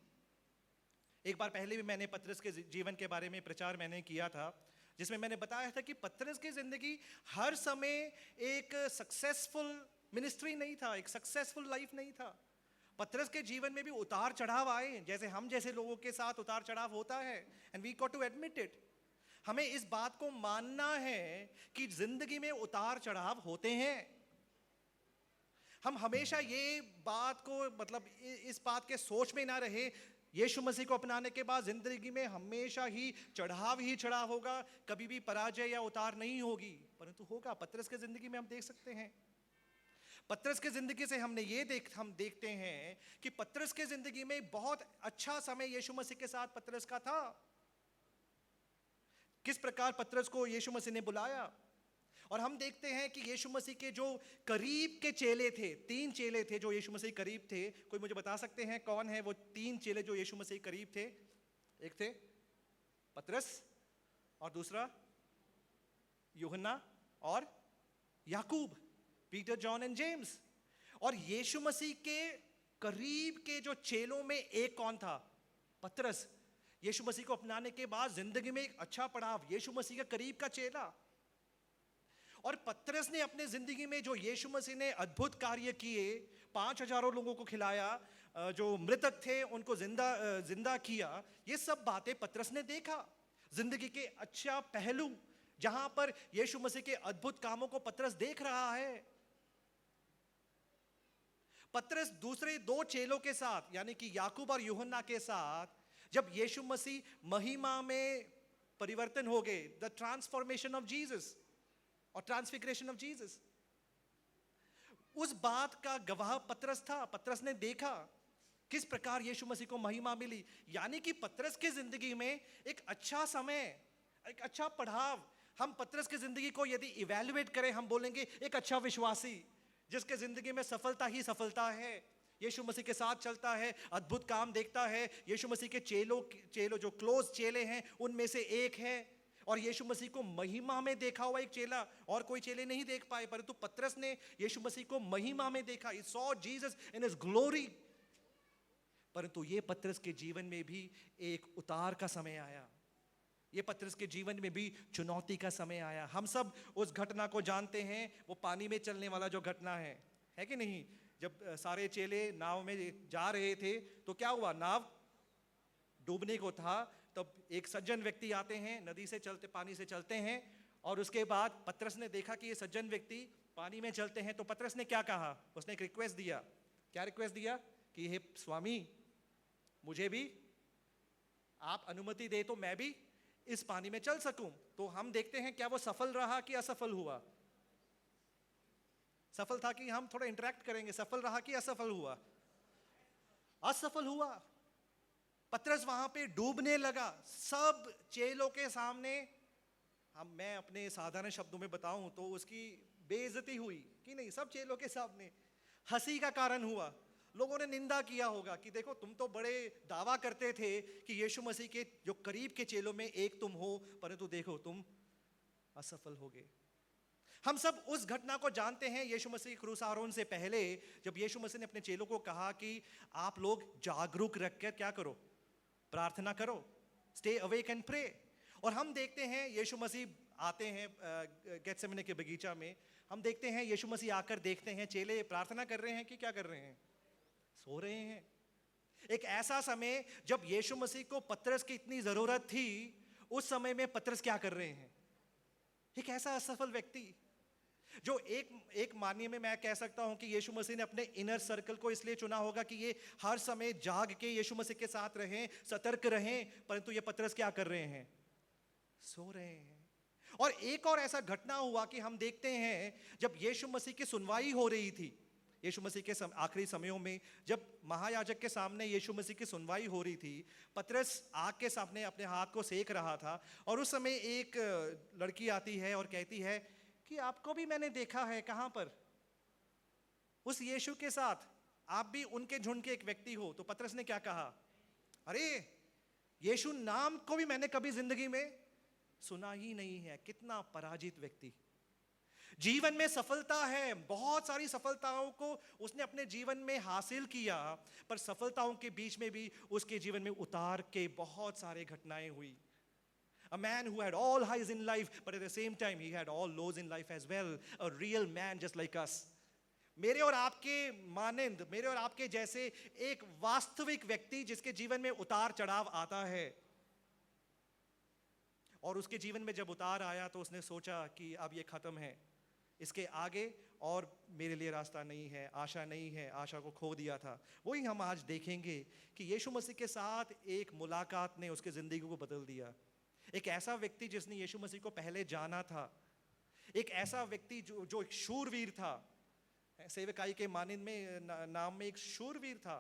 एक बार पहले भी मैंने पतरस के जीवन के बारे में प्रचार मैंने किया था, जिसमें मैंने बताया था कि पतरस की जिंदगी हर समय एक सक्सेसफुल मिनिस्ट्री नहीं था, एक सक्सेसफुल लाइफ नहीं था। पतरस के जीवन में भी उतार चढ़ाव आए, जैसे हम जैसे लोगों के साथ उतार चढ़ाव होता है, and we got to admit it. हमें इस बात को मानना है कि जिंदगी में उतार चढ़ाव होते हैं। हम हमेशा ये बात को मतलब इस बात के सोच में ना रहे, यीशु मसीह को अपनाने के बाद जिंदगी में हमेशा ही चढ़ाव होगा, कभी भी पराजय या उतार नहीं होगी, परंतु होगा। पतरस के जिंदगी में हम देख सकते हैं, पतरस के जिंदगी से हम देखते हैं कि पतरस के जिंदगी में बहुत अच्छा समय यीशु मसीह के साथ पतरस का था। किस प्रकार पतरस को यीशु मसीह ने बुलाया, और हम देखते हैं कि यीशु मसीह के जो करीब के चेले थे, 3 चेले थे जो यीशु मसीह करीब थे। कोई मुझे बता सकते हैं कौन है वो 3 चेले जो यीशु मसीह करीब थे? एक थे पतरस, और दूसरा यूहन्ना, और याकूब, पीटर, जॉन एंड जेम्स। और यीशु मसीह के करीब के जो चेलों में एक कौन था? पतरस। यीशु मसीह को अपनाने के बाद जिंदगी में एक अच्छा पड़ाव, यीशु मसीह के करीब का चेला। और पतरस ने अपने जिंदगी में जो यीशु मसीह ने अद्भुत कार्य किए, 5,000 लोगों को खिलाया, जो मृतक थे उनको जिंदा किया, ये सब बातें पतरस ने देखा। जिंदगी के अच्छा पहलू जहां पर यीशु मसीह के अद्भुत कामों को पतरस देख रहा है। पतरस दूसरे 2 चेलों के साथ यानी कि याकूब और यूहन्ना के साथ जब यीशु मसीह महिमा में परिवर्तन हो गए, द ट्रांसफॉर्मेशन ऑफ जीसस और ट्रांसफिगरेशन ऑफ जीसस, उस बात का गवाह पतरस था। पतरस ने देखा किस प्रकार यीशु मसीह को महिमा मिली। यानी कि पतरस की जिंदगी में एक अच्छा समय, एक अच्छा पड़ाव हम पतरस की जिंदगी को यदि इवैल्यूएट करें, हम बोलेंगे एक अच्छा विश्वासी जिसके जिंदगी में सफलता ही सफलता है, यीशु मसीह के साथ चलता है, अद्भुत काम देखता है, यीशु मसीह के चेलों जो क्लोज चेले हैं उनमें से एक है, और यीशु मसीह को महिमा में देखा हुआ एक चेला, और कोई चेले नहीं देख पाए, परंतु पतरस ने यीशु मसीह को महिमा में देखा. He saw Jesus in his glory. परंतु ये पतरस के जीवन में भी एक उतार का समय आया, ये पतरस के जीवन में भी चुनौती का समय आया. हम सब उस घटना को जानते हैं, वो पानी में चलने वाला जो घटना है कि नहीं? जब सारे चेले नाव में जा रहे थे तो क्या हुआ, नाव डूबने को था. तब एक सज्जन व्यक्ति आते हैं, नदी से चलते, पानी से चलते हैं, और उसके बाद पतरस ने देखा कि ये सज्जन व्यक्ति पानी में चलते हैं. तो पतरस ने क्या कहा? उसने एक रिक्वेस्ट दिया. क्या रिक्वेस्ट दिया? कि हे स्वामी, मुझे भी आप अनुमति दे तो मैं भी इस पानी में चल सकूं. तो हम देखते हैं क्या वो सफल रहा कि असफल हुआ. सफल था कि हम थोड़ा इंटरेक्ट करेंगे, सफल रहा कि असफल हुआ? असफल हुआ. पतरस वहां पे डूबने लगा सब चेलों के सामने. मैं अपने साधारण शब्दों में बताऊं तो उसकी बेइज्जती हुई कि नहीं, सब चेलों के सामने हंसी का कारण हुआ. लोगों ने निंदा किया होगा कि देखो, तुम तो बड़े दावा करते थे कि यीशु मसीह के जो करीब के चेलों में एक तुम हो, परंतु देखो तुम असफल हो गए. हम सब उस घटना को जानते हैं. यीशु मसीह क्रूसारोहण से पहले जब यीशु मसीह ने अपने चेलों को कहा कि आप लोग जागरूक रखकर क्या करो, प्रार्थना करो, स्टे अवेक एंड प्रे. और हम देखते हैं यीशु मसीह आते हैं गेत्सेमने के बगीचा में. हम देखते हैं यीशु मसीह आकर देखते हैं चेले प्रार्थना कर रहे हैं कि क्या कर रहे हैं, सो रहे हैं. एक ऐसा समय जब यीशु मसीह को पतरस की इतनी जरूरत थी, उस समय में पतरस क्या कर रहे हैं? एक ऐसा असफल व्यक्ति जो एक मानिए में मैं कह सकता हूं कि यीशु मसीह ने अपने इनर सर्कल को इसलिए चुना होगा कि ये हर समय जाग के यीशु मसीह के साथ रहें, सतर्क रहें, परंतु ये पतरस क्या कर रहे हैं? सो रहे हैं. और एक और ऐसा घटना हुआ कि हम देखते हैं जब यीशु मसीह की सुनवाई हो रही थी, यीशु मसीह के आखिरी समयों में जब महायाजक के सामने यीशु मसीह की सुनवाई हो रही थी, पतरस आग के सामने अपने हाथ को सेक रहा था, और उस समय एक लड़की आती है और कहती है कि आपको भी मैंने देखा है. कहां पर? उस यीशु के साथ, आप भी उनके झुंड के एक व्यक्ति हो. तो पतरस ने क्या कहा? अरे, यीशु नाम को भी मैंने कभी जिंदगी में सुना ही नहीं है. कितना पराजित व्यक्ति. जीवन में सफलता है, बहुत सारी सफलताओं को उसने अपने जीवन में हासिल किया, पर सफलताओं के बीच में भी उसके जीवन में उतार के बहुत सारे घटनाएं हुई. A man who had all highs in life, but at the same time he had all lows in life as well. A real man just like us. मेरे और आपके मानंद, मेरे और आपके जैसे एक वास्तविक व्यक्ति जिसके जीवन में उतार चढ़ाव आता है. और उसके जीवन में जब उतार आया तो उसने सोचा कि अब ये खत्म है, इसके आगे और मेरे लिए रास्ता नहीं है, आशा नहीं है, आशा को खो दिया था. वही हम आज देखेंगे कि यीशु मसीह के साथ एक मुलाकात ने उसकी जिंदगी को बदल दिया. एक ऐसा व्यक्ति जिसने यीशु मसीह को पहले जाना था, एक ऐसा व्यक्ति जो एक शूरवीर था, सेवकाई के मानंद में नाम में एक शूरवीर था,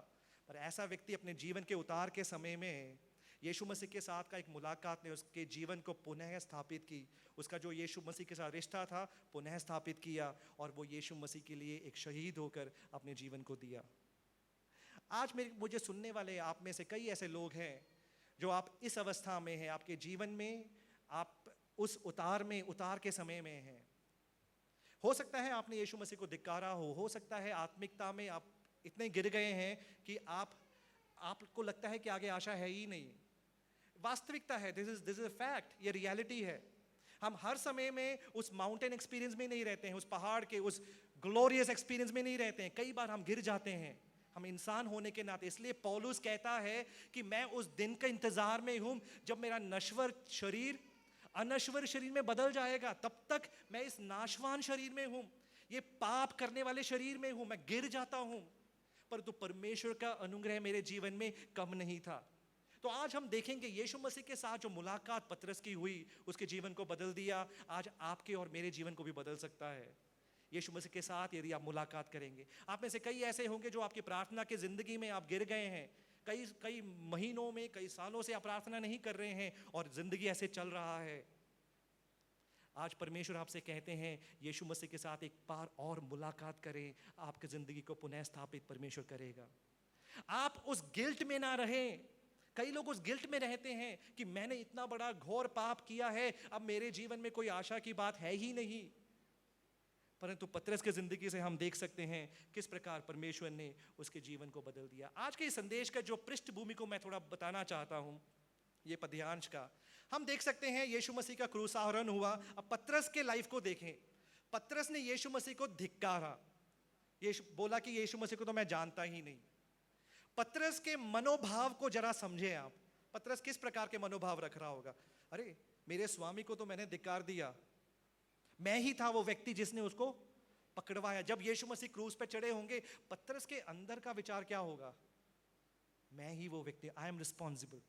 पर ऐसा व्यक्ति अपने जीवन के उतार के समय में यीशु मसीह के साथ का एक मुलाकात ने उसके जीवन को पुनः स्थापित की. उसका जो यीशु मसीह के साथ रिश्ता था पुनः स्थापित किया, और वो यीशु मसीह के लिए एक शहीद होकर अपने जीवन को दिया. आज मुझे सुनने वाले आप में से कई ऐसे लोग हैं जो आप इस अवस्था में हैं, आपके जीवन में आप उस उतार के समय में हैं. हो सकता है आपने यीशु मसीह को धिक्कारा हो सकता है आत्मिकता में आप इतने गिर गए हैं कि आपको लगता है कि आगे आशा है ही नहीं. वास्तविकता है, दिस इज अ फैक्ट, ये रियलिटी है. हम हर समय में उस माउंटेन एक्सपीरियंस में नहीं रहते हैं, उस पहाड़ के उस ग्लोरियस एक्सपीरियंस में नहीं रहते हैं. कई बार हम गिर जाते हैं, हम इंसान होने के नाते. इसलिए पौलुस कहता है कि मैं उस दिन का इंतजार में हूं जब मेरा नश्वर शरीर अनश्वर शरीर में बदल जाएगा. तब तक मैं इस नाशवान शरीर में हूं, ये पाप करने वाले शरीर में हूं, मैं गिर जाता हूं, परंतु परमेश्वर का अनुग्रह मेरे जीवन में कम नहीं था. तो आज हम देखेंगे यीशु मसीह के साथ जो मुलाकात पतरस की हुई, उसके जीवन को बदल दिया. आज आपके और मेरे जीवन को भी बदल सकता है. यीशु मसीह के साथ यदि आप मुलाकात करेंगे. आप में से कई ऐसे होंगे जो आपकी प्रार्थना की जिंदगी में आप गिर गए हैं. कई महीनों में, कई सालों से आप प्रार्थना नहीं कर रहे हैं और जिंदगी ऐसे चल रहा है. आज परमेश्वर आपसे कहते हैं यीशु मसीह के साथ एक बार और मुलाकात करें, आपकी ज़िंदगी को पुनः स्थापित परमेश्वर करेगा। आप उस गिल्ट में ना रहें। कई लोग उस गिल्ट में रहते हैं कि मैंने इतना बड़ा घोर पाप किया है, अब मेरे जीवन में कोई आशा की बात है ही नहीं। परंतु पतरस की जिंदगी से हम देख सकते हैं किस प्रकार परमेश्वर ने उसके जीवन को बदल दिया। आज के इस संदेश का जो पृष्ठभूमि को मैं थोड़ा बताना चाहता हूं, ये पद्यांश का, हम देख सकते हैं यीशु मसीह का क्रूसारोहण हुआ। अब पतरस के लाइफ को देखें। पतरस ने यीशु मसीह को धिक्कारा, यीशु बोला कि यीशु मसीह को तो मैं जानता ही नहीं। पतरस के मनोभाव को जरा समझें आप। पतरस किस प्रकार के मनोभाव रख रहा होगा? अरे मेरे स्वामी को तो मैंने धिक्कार दिया, मैं ही था वो व्यक्ति जिसने उसको पकड़वाया। जब यीशु मसीह क्रूस पे चढ़े होंगे, पतरस के अंदर का विचार क्या होगा? मैं ही वो व्यक्ति, आई एम रिस्पॉन्सिबल,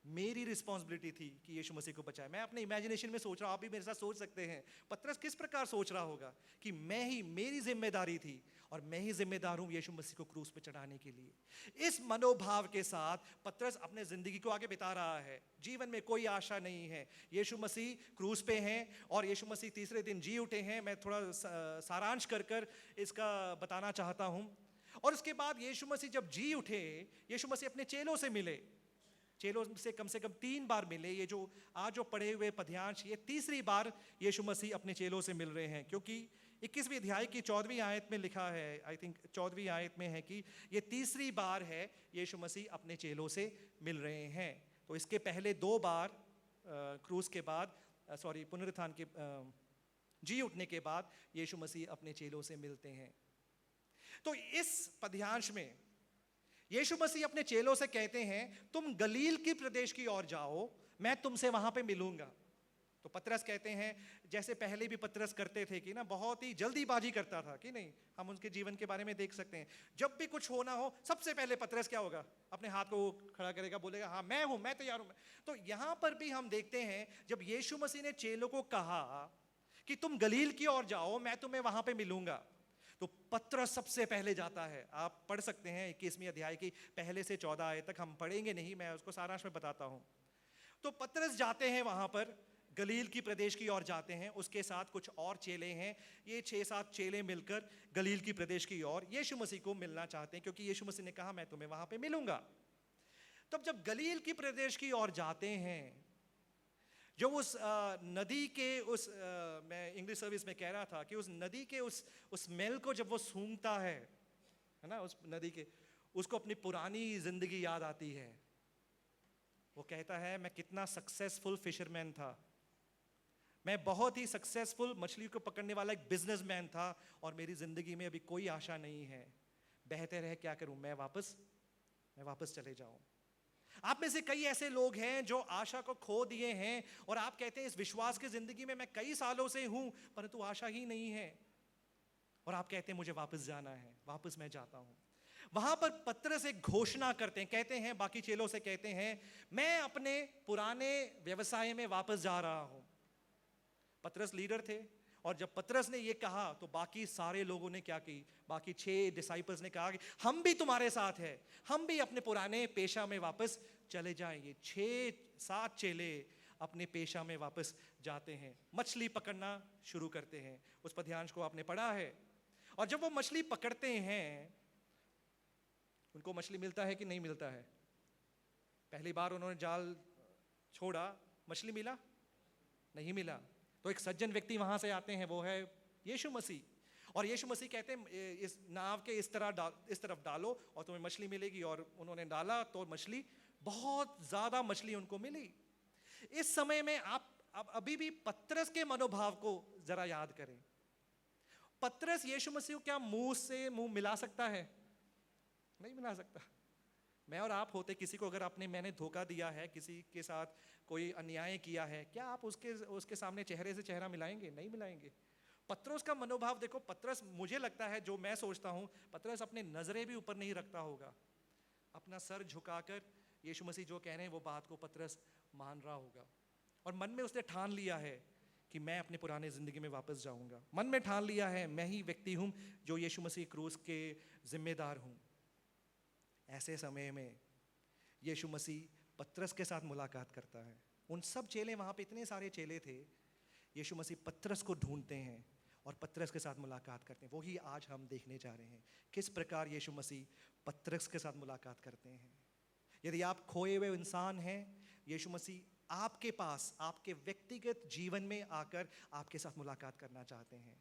मेरी रिस्पॉन्सिबिलिटी थी कि यीशु मसीह को बचाए। मैं अपने इमेजिनेशन में सोच रहा हूं, आप भी मेरे साथ सोच सकते हैं पतरस किस प्रकार सोच रहा होगा कि मैं ही, मेरी जिम्मेदारी थी और मैं ही जिम्मेदार हूं यीशु मसीह को क्रूस पे चढ़ाने के लिए। इस मनोभाव के साथ पतरस अपने जिंदगी को आगे बिता रहा है। जीवन में कोई आशा नहीं है। यीशु मसीह क्रूस पे हैं और यीशु मसीह तीसरे दिन जी उठे हैं। मैं थोड़ा सारांश कर इसका बताना चाहता हूं। और उसके बाद यीशु मसीह जब जी उठे, यीशु मसीह अपने चेलों से मिले। चेलों से कम 3 बार मिले। ये जो आज जो पढ़े हुए पद्यांश, ये तीसरी बार यीशु मसीह अपने चेलों से मिल रहे हैं, क्योंकि 21वीं अध्याय की 14वीं आयत में लिखा है, आई थिंक 14वीं आयत में है कि ये तीसरी बार है यीशु मसीह अपने चेलों से मिल रहे हैं। तो इसके पहले 2 बार क्रूस के बाद, पुनरुत्थान के जी उठने के बाद यीशु मसीह अपने चेलों से मिलते हैं। तो इस पद्यांश में यीशु मसीह अपने चेलों से कहते हैं, तुम गलील की प्रदेश की ओर जाओ, मैं तुमसे वहां पे मिलूंगा। तो पतरस कहते हैं, जैसे पहले भी पतरस करते थे कि ना, बहुत ही जल्दीबाजी करता था कि नहीं। हम उनके जीवन के बारे में देख सकते हैं, जब भी कुछ होना हो सबसे पहले पतरस क्या होगा? अपने हाथ को खड़ा करेगा, बोलेगा हाँ मैं हूं, मैं तैयार हूं। तो यहां पर भी हम देखते हैं, जब यीशु मसीह ने चेलों को कहा कि तुम गलील की ओर जाओ, मैं तुम्हें वहां पे मिलूंगा, तो पतरस सबसे पहले जाता है। आप पढ़ सकते हैं 21वीं अध्याय की पहले से 14 आयत तक, हम पढ़ेंगे नहीं, मैं उसको सारांश में बताता हूं। तो पतरस जाते हैं वहां पर, गलील की प्रदेश की ओर जाते हैं। उसके साथ कुछ और चेले हैं। ये 6-7 चेले मिलकर गलील की प्रदेश की ओर यीशु मसीह को मिलना चाहते हैं, क्योंकि यीशु मसीह ने कहा मैं तुम्हें वहां पे मिलूंगा। तब जब गलील की प्रदेश की ओर जाते हैं, जो उस नदी के उस मैं इंग्लिश सर्विस में कह रहा था कि उस नदी के उस स्मेल को जब वो सूंघता है ना, उस नदी के, उसको अपनी पुरानी जिंदगी याद आती है। वो कहता है मैं कितना सक्सेसफुल फिशरमैन था, मैं बहुत ही सक्सेसफुल मछली को पकड़ने वाला एक बिजनेसमैन था, और मेरी जिंदगी में अभी कोई आशा नहीं है। बेहतर है क्या करूं, मैं वापस चले जाऊं। आप में से कई ऐसे लोग हैं जो आशा को खो दिए हैं, और आप कहते हैं इस विश्वास की जिंदगी में मैं कई सालों से हूं परंतु आशा ही नहीं है, और आप कहते हैं मुझे वापस जाना है। वापस मैं जाता हूं। वहां पर पतरस एक घोषणा करते हैं, कहते हैं, बाकी चेलों से कहते हैं मैं अपने पुराने व्यवसाय में वापस जा रहा हूं। पतरस लीडर थे, और जब पतरस ने ये कहा तो बाकी सारे लोगों ने क्या की, बाकी 6 डिसाइपल्स ने कहा कि हम भी तुम्हारे साथ हैं, हम भी अपने पुराने पेशा में वापस चले जाएंगे। 6-7 चेले अपने पेशा में वापस जाते हैं, मछली पकड़ना शुरू करते हैं। उस पद्यांश को आपने पढ़ा है। और जब वो मछली पकड़ते हैं, उनको मछली मिलता है कि नहीं मिलता है? पहली बार उन्होंने जाल छोड़ा, मछली मिला? नहीं मिला। तो एक सज्जन व्यक्ति वहां से आते हैं, वो है यीशु मसीह। और यीशु मसीह कहते हैं इस नाव के इस तरफ डालो और तुम्हें मछली मिलेगी। और उन्होंने डाला तो मछली, बहुत ज्यादा मछली उनको मिली। इस समय में आप अभी भी पतरस के मनोभाव को जरा याद करें। पतरस यीशु मसीह को क्या मुंह से मुंह मिला सकता है? नहीं मिला सकता। मैं और आप होते, किसी को अगर मैंने धोखा दिया है, किसी के साथ कोई अन्याय किया है, क्या आप उसके सामने चेहरे से चेहरा मिलाएंगे? नहीं मिलाएंगे। पतरस का मनोभाव देखो। पतरस, मुझे लगता है, जो मैं सोचता हूं, पतरस अपने नजरें भी ऊपर नहीं रखता होगा, अपना सर झुकाकर यीशु मसीह जो कह रहे हैं वो बात को पतरस मान रहा होगा। और मन में उसने ठान लिया है कि मैं अपने पुराने जिंदगी में वापस जाऊंगा। मन में ठान लिया है मैं ही व्यक्ति हूं जो यीशु मसीह क्रूस के जिम्मेदार हूं। ऐसे समय में यीशु मसीह पतरस के साथ मुलाकात करता है। उन सब चेले, वहां पे इतने सारे चेले थे, यीशु मसीह पतरस को ढूंढते हैं और पतरस के साथ मुलाकात करते हैं। वही आज हम देखने जा रहे हैं, किस प्रकार यीशु मसीह पतरस के साथ मुलाकात करते हैं। यदि आप खोए हुए इंसान हैं, यीशु मसीह आपके पास, आपके व्यक्तिगत जीवन में आकर आपके साथ मुलाकात करना चाहते हैं।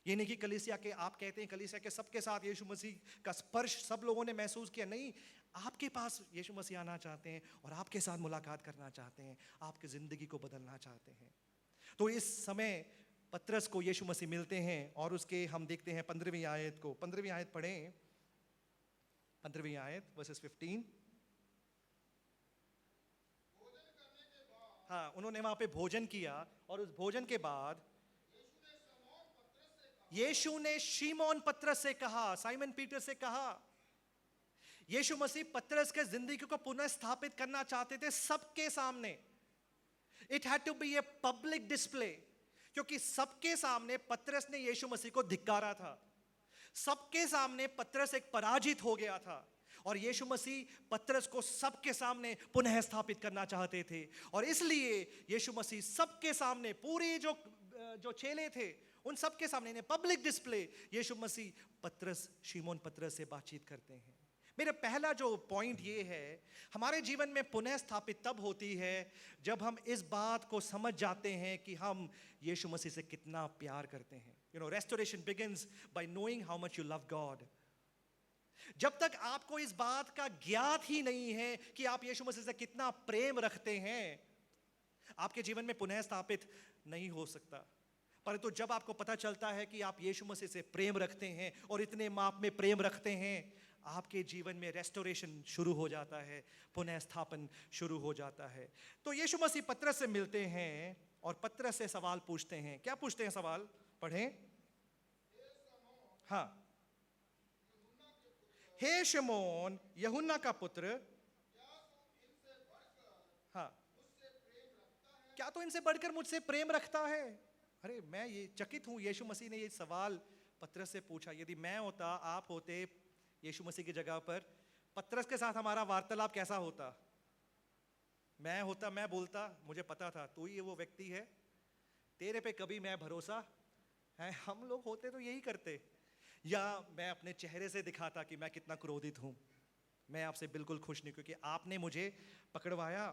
ये नहीं कि कलीसिया के, आप कहते हैं कलीसिया के सबके साथ यीशु मसीह का स्पर्श सब लोगों ने महसूस किया, नहीं, आपके पास यीशु मसीह आना चाहते हैं और आपके साथ मुलाकात करना चाहते हैं, आपकी ज़िंदगी को बदलना चाहते हैं। तो इस समय पतरस को यीशु मसीह मिलते हैं और उसके हम देखते हैं 15वीं आयत को। 15वीं आयत पढ़ें, 15वीं आयत वर्सेस 15। हाँ, उन्होंने वहां पे भोजन किया और उस भोजन के बाद यीशु ने शिमोन पतरस से कहा, साइमन पीटर से कहा, यीशु मसीह पतरस के जिंदगी को पुनः स्थापित करना चाहते थे सबके सामने। It had to be a public display, क्योंकि सबके सामने पतरस ने यीशु मसीह को धिक्कारा था, सबके सामने पतरस एक पराजित हो गया था और यीशु मसीह पतरस को सबके सामने पुनः स्थापित करना चाहते थे। और इसलिए यीशु मसीह सबके सामने, पूरे जो चेले थे उन सबके सामने ने पब्लिक डिस्प्ले यीशु मसीह पतरस, शिमोन पतरस से बातचीत करते हैं। मेरा पहला जो पॉइंट ये है, हमारे जीवन में पुनः स्थापित तब होती है जब हम इस बात को समझ जाते हैं कि हम यीशु मसीह से कितना प्यार करते हैं। You know, restoration begins bye knowing how much you love God. जब तक आपको इस बात का ज्ञात ही नहीं है कि आप यीशु मसीह से कितना प्रेम रखते हैं, आपके जीवन में पुनः स्थापित नहीं हो सकता। परंतु जब आपको पता चलता है कि आप यीशु मसीह से प्रेम रखते हैं और इतने माप में प्रेम रखते हैं, आपके जीवन में रेस्टोरेशन शुरू हो जाता है, पुनः स्थापन शुरू हो जाता है। तो यीशु मसीह पतरस से मिलते हैं और पतरस से सवाल पूछते हैं। क्या पूछते हैं सवाल? पढ़ें। हाँ, हे शिमोन, यूहन्ना का पुत्र, हाँ, क्या तो इनसे बढ़कर मुझसे प्रेम रखता है? अरे, मैं ये चकित हूं, यीशु मसीह ने ये सवाल पतरस से पूछा। यदि मैं होता, आप होते यीशु मसीह की जगह पर, पतरस के साथ हमारा वार्तालाप कैसा होता? मैं होता, मैं बोलता, मुझे पता था तू ही वो व्यक्ति है, तेरे पे कभी मैं भरोसा है। हम लोग होते तो यही करते। या मैं अपने चेहरे से दिखाता कि मैं कितना क्रोधित हूं, मैं आपसे बिल्कुल खुश नहीं क्योंकि आपने मुझे पकड़वाया।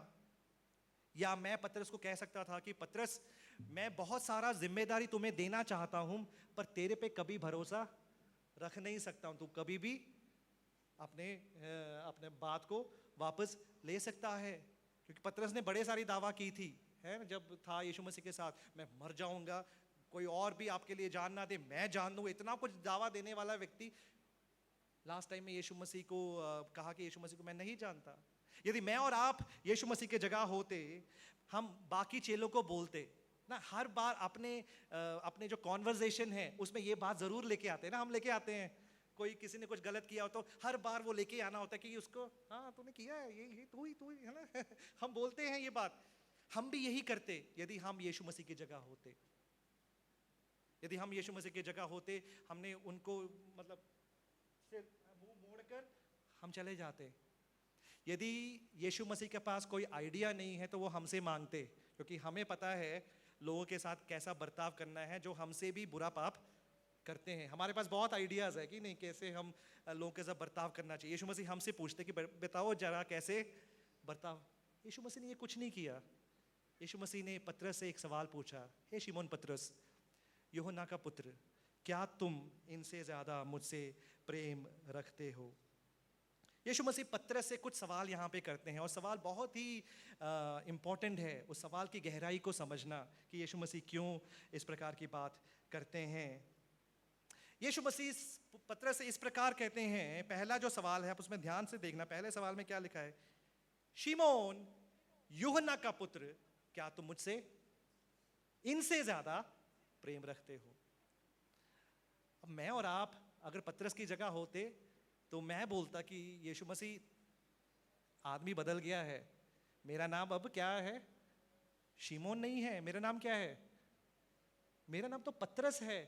या मैं पतरस को कह सकता था कि पतरस, मैं बहुत सारा जिम्मेदारी तुम्हें देना चाहता हूं, पर तेरे पे कभी भरोसा रख नहीं सकता हूं, तू कभी भी अपने बात को वापस ले सकता है। क्योंकि पतरस ने बड़े सारी दावा की थी, है ना, जब था यीशु मसीह के साथ, मैं मर जाऊंगा, कोई और भी आपके लिए जान ना दे, मैं जान दूं, इतना कुछ दावा देने वाला व्यक्ति लास्ट टाइम में यीशु मसीह को कहा कि यीशु मसीह को मैं नहीं जानता। यदि मैं और आप यीशु मसीह के जगह होते, हम बाकी चेलों को बोलते ना, हर बार अपने जो कॉन्वर्जेशन है उसमें ये बात जरूर लेके आते हैं ना, हम लेके आते हैं। कोई किसी ने कुछ गलत किया हो तो हर बार वो लेके आना होता है कि उसको, हाँ तूने किया है, ये तू ही है ना हम बोलते हैं ये बात। हम भी यही करते यदि हम यीशु मसीह की जगह होते। यदि हम यीशु मसीह की जगह होते, हमने उनको मतलब सिर मुंह मोड़कर हम चले जाते। यदि यीशु मसीह के पास कोई आइडिया नहीं है तो वो हमसे मांगते, क्योंकि हमें पता है लोगों के साथ कैसा बर्ताव करना है जो हमसे भी बुरा पाप करते हैं। हमारे पास बहुत आइडियाज़ है कि नहीं, कैसे हम लोगों के साथ बर्ताव करना चाहिए। यीशु मसीह हमसे पूछते कि बताओ जरा कैसे बर्ताव। यीशु मसीह ने ये कुछ नहीं किया। यीशु मसीह ने पतरस से एक सवाल पूछा, हे शिमोन पतरस, यूहन्ना का पुत्र, क्या तुम इनसे ज़्यादा मुझसे प्रेम रखते हो? यीशु मसीह पतरस से कुछ सवाल यहाँ पे करते हैं और सवाल बहुत ही इम्पोर्टेंट है, उस सवाल की गहराई को समझना कि यीशु मसीह क्यों इस प्रकार की बात करते हैं। यीशु मसीह पतरस से इस प्रकार कहते हैं, पहला जो सवाल है आप उसमें ध्यान से देखना, पहले सवाल में क्या लिखा है? शिमोन, यूहन्ना का पुत्र, क्या तुम मुझसे इनसे ज्यादा प्रेम रखते हो? अब मैं और आप अगर पतरस की जगह होते तो मैं बोलता कि यीशु मसीह आदमी बदल गया है, मेरा नाम अब क्या है? शिमोन नहीं है, मेरा नाम क्या है? मेरा नाम तो पतरस है,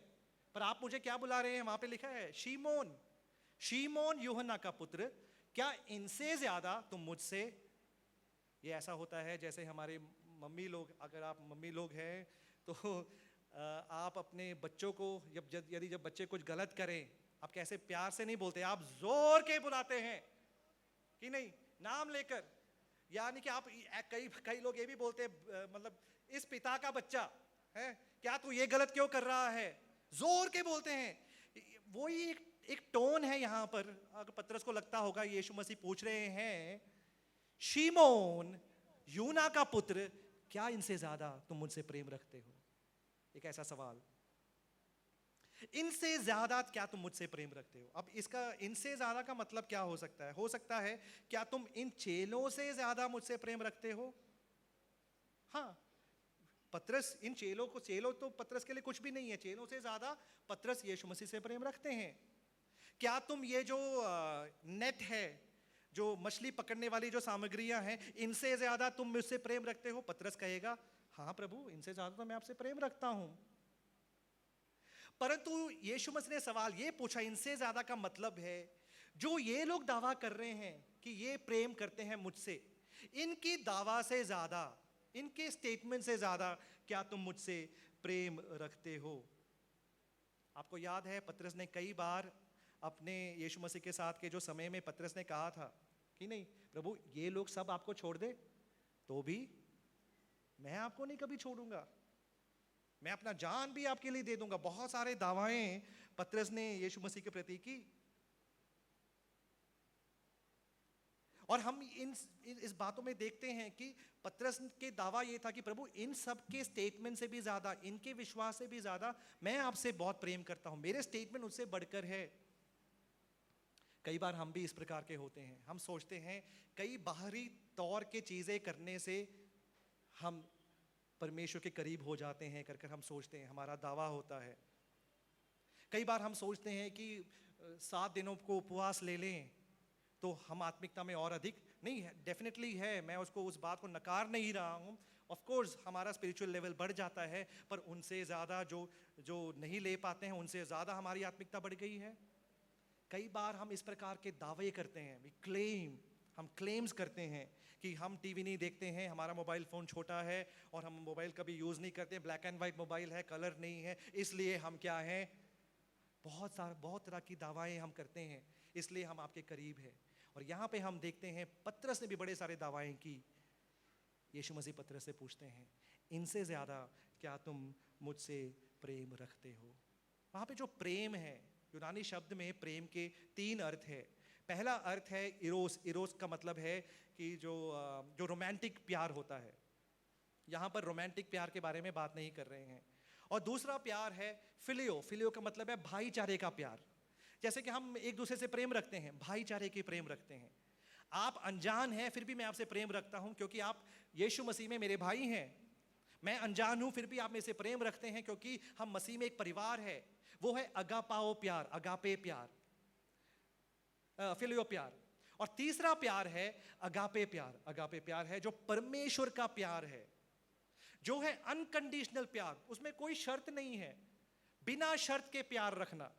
पर आप मुझे क्या बुला रहे हैं? वहां पे लिखा है शिमोन, शिमोन यूहन्ना का पुत्र, क्या इनसे ज्यादा तुम मुझसे? ये ऐसा होता है जैसे हमारे मम्मी लोग, अगर आप मम्मी लोग हैं तो आप अपने बच्चों को यदि जब बच्चे कुछ गलत करें, आप कैसे प्यार से नहीं बोलते, आप जोर के बुलाते हैं कि नहीं, नाम लेकर। यानी कि आप कई कई लोग ये भी बोलते हैं, मतलब इस पिता का बच्चा है, क्या तू ये गलत क्यों कर रहा है, जोर के बोलते हैं। वही एक टोन है यहाँ पर। अगर पतरस को लगता होगा यीशु मसीह पूछ रहे हैं, शिमोन यूना का पुत्र, क्या इनसे ज्यादा तुम मुझसे प्रेम रखते हो? एक ऐसा सवाल, इनसे ज्यादा क्या तुम मुझसे प्रेम रखते हो? अब इसका इनसे ज्यादा का मतलब क्या हो सकता है? हो सकता है क्या तुम इन चेलों से ज्यादा मुझसे प्रेम रखते हो? हाँ, पतरस इन चेलों तो पतरस के लिए कुछ भी नहीं है। चेलों से ज्यादा पतरस यीशु मसीह से प्रेम रखते हैं। क्या तुम ये जो नेट है, जो मछली पकड़ने वाली जो सामग्रियां हैं, इनसे ज्यादा तुम मुझसे प्रेम रखते हो? पतरस कहेगा, हाँ प्रभु, इनसे ज्यादा तो मैं आपसे प्रेम रखता हूं। परंतु यीशु मसीह ने सवाल ये पूछा, इनसे ज्यादा का मतलब है जो ये लोग दावा कर रहे हैं कि ये प्रेम करते हैं मुझसे, इनकी दावा से ज्यादा, इनके स्टेटमेंट से ज्यादा क्या तुम मुझसे प्रेम रखते हो? आपको याद है पतरस ने कई बार अपने यीशु मसीह के साथ के जो समय में पतरस ने कहा था कि नहीं प्रभु, ये लोग सब आपको छोड़ दे तो भी मैं आपको नहीं कभी छोड़ूंगा, मैं अपना जान भी आपके लिए दे दूंगा। बहुत सारे दावाएं पतरस ने यीशु मसीह के प्रति की। और हम इस बातों में देखते हैं कि पतरस के दावा ये था कि प्रभु, इन सब के स्टेटमेंट से भी ज्यादा, इनके विश्वास से भी ज्यादा मैं आपसे बहुत प्रेम करता हूं, मेरे स्टेटमेंट उससे बढ़कर है। कई बार हम भी इस प्रकार के होते हैं। हम सोचते हैं कई बाहरी तौर के चीजें करने से हम परमेश्वर के करीब हो जाते हैं, कर हम सोचते हैं, हमारा दावा होता है। कई बार हम सोचते हैं कि 7 दिनों को उपवास ले लें तो हम आत्मिकता में और अधिक, नहीं है, डेफिनेटली है, मैं उसको उस बात को नकार नहीं रहा हूँ। ऑफ कोर्स हमारा स्पिरिचुअल लेवल बढ़ जाता है, पर उनसे ज़्यादा जो नहीं ले पाते हैं, उनसे ज़्यादा हमारी आत्मिकता बढ़ गई है। कई बार हम इस प्रकार के दावे करते हैं, हम क्लेम्स करते हैं कि हम टीवी नहीं देखते हैं, हमारा मोबाइल फ़ोन छोटा है और हम मोबाइल कभी यूज़ नहीं करते, ब्लैक एंड वाइट मोबाइल है, कलर नहीं है, इसलिए हम क्या हैं, बहुत तरह की दावाएं हम करते हैं, इसलिए हम आपके करीब हैं। और यहाँ पे हम देखते हैं पतरस ने भी बड़े सारे दावाएं की। यीशु मसीह पतरस से पूछते हैं, इनसे ज़्यादा क्या तुम मुझसे प्रेम रखते हो? वहाँ पे जो प्रेम है, यूनानी शब्द में प्रेम के 3 अर्थ है। पहला अर्थ है इरोस। इरोस का मतलब है कि जो रोमांटिक प्यार होता है। यहाँ पर रोमांटिक प्यार के बारे में बात नहीं कर रहे हैं। और दूसरा प्यार है फिलियो। फिलियो का मतलब है भाईचारे का प्यार। जैसे कि हम एक दूसरे से प्रेम रखते हैं, भाईचारे की प्रेम रखते हैं। आप अनजान हैं फिर भी मैं आपसे प्रेम रखता हूं क्योंकि आप यीशु मसीह में मेरे भाई हैं। मैं अनजान हूं फिर भी आप मेरे से प्रेम रखते हैं क्योंकि हम मसीह में एक परिवार है। वो है अगापाओ प्यार, अगापे प्यार, फिलियो प्यार। और तीसरा प्यार है अगापे प्यार। अगापे प्यार है जो परमेश्वर का प्यार है, जो है अनकंडीशनल प्यार। उसमें कोई शर्त नहीं है, बिना शर्त के प्यार रखना।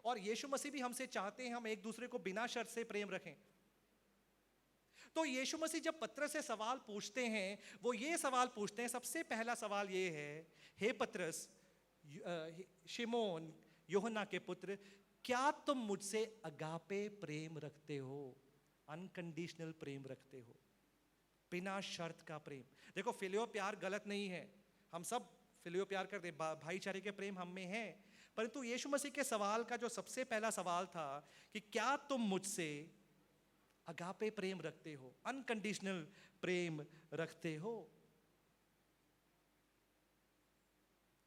और यीशु मसीह भी हमसे चाहते हैं हम एक दूसरे को बिना शर्त से प्रेम रखें। तो यीशु मसीह जब पतरस से सवाल पूछते हैं, वो ये सवाल पूछते हैं, सबसे पहला सवाल ये है, हे पतरस, शिमोन यूहन्ना के पुत्र, क्या तुम मुझसे अगापे प्रेम रखते हो? अनकंडीशनल प्रेम रखते हो, बिना शर्त का प्रेम। देखो, फिलियो प्यार गलत नहीं है, हम सब फिलियो प्यार करते, भाईचारे के प्रेम हम में है। परंतु यीशु मसीह के सवाल का जो सबसे पहला सवाल था कि क्या तुम मुझसे अगापे प्रेम रखते हो, अनकंडीशनल प्रेम रखते हो?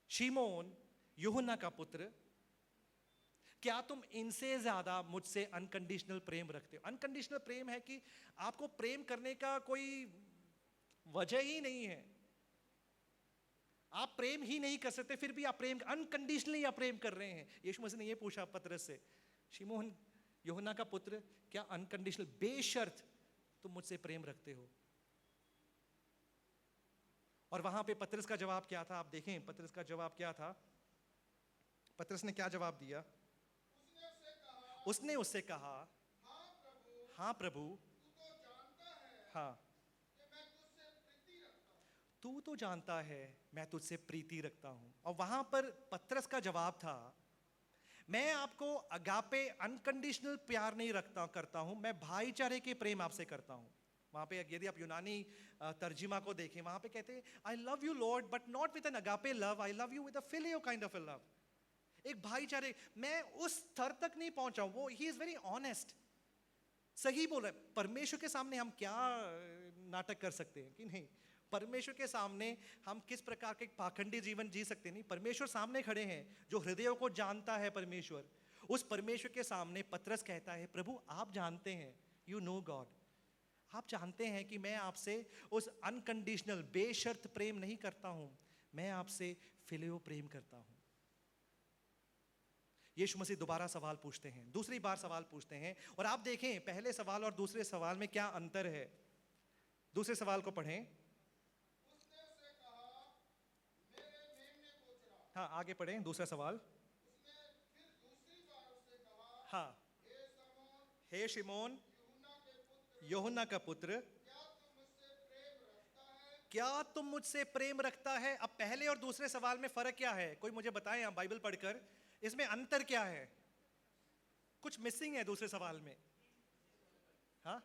शिमोन यूहन्ना का पुत्र, क्या तुम इनसे ज्यादा मुझसे अनकंडीशनल प्रेम रखते हो? अनकंडीशनल प्रेम है कि आपको प्रेम करने का कोई वजह ही नहीं है, आप प्रेम ही नहीं कर सकते, फिर भी आप प्रेम, अनकंडीशनली आप प्रेम कर रहे हैं। यीशु मसीह ने ये पूछा पतरस से, शिमोन यूहन्ना का पुत्र, क्या अनकंडीशनल, बेशर्त तुम मुझसे प्रेम रखते हो? और वहां पे पतरस का जवाब क्या था? आप देखें पतरस का जवाब क्या था। पतरस ने क्या जवाब दिया? उसने उससे कहा, हाँ प्रभु, तू तो जानता है हाँ, कि मैं तुझसे प्रीति रखता हूं। तू तो जानता है मैं तुझसे प्रीति रखता हूं। और वहां पर पतरस का जवाब था, मैं आपको अगापे अनकंडीशनल प्यार नहीं करता हूं, मैं भाईचारे के प्रेम आपसे करता हूं। वहां पे यदि आप यूनानी तर्जुमा को देखें, वहां पे कहते हैं I love you Lord but not with an agape love, I love you with a phileo kind of a love. एक भाईचारे, मैं उस स्तर तक नहीं पहुंचा हूं। वो ही इज वेरी ऑनेस्ट, सही बोल रहा है। परमेश्वर के सामने हम क्या नाटक कर सकते हैं कि नहीं? परमेश्वर के सामने हम किस प्रकार के पाखंडी जीवन जी सकते हैं? नहीं, परमेश्वर सामने खड़े हैं जो हृदयों को जानता है। परमेश्वर, उस परमेश्वर के सामने पतरस कहता है, प्रभु आप जानते हैं, यू नो गॉड, आप जानते हैं कि मैं आपसे उस अनकंडीशनल बेशर्त प्रेम नहीं करता हूं, मैं आपसे फिलियो प्रेम करता हूं। यीशु मसीह दोबारा सवाल पूछते हैं, दूसरी बार सवाल पूछते हैं। और आप देखें पहले सवाल और दूसरे सवाल में क्या अंतर है। दूसरे सवाल को पढ़ें। उसने उससे कहा, मेरे मेमने को चरा। हाँ, आगे पढ़ें दूसरा सवाल। उसने फिर दूसरी बार उससे कहा, हाँ, हे समौन, हे शिमोन यूहन्ना के पुत्र, यूहन्ना का पुत्र, क्या तुम मुझसे प्रेम रखता है? क्या तुम मुझसे प्रेम रखता है? अब पहले और दूसरे सवाल में फर्क क्या है? कोई मुझे बताएं आप बाइबल पढ़कर, इसमें अंतर क्या है? कुछ मिसिंग है दूसरे सवाल में। हाँ,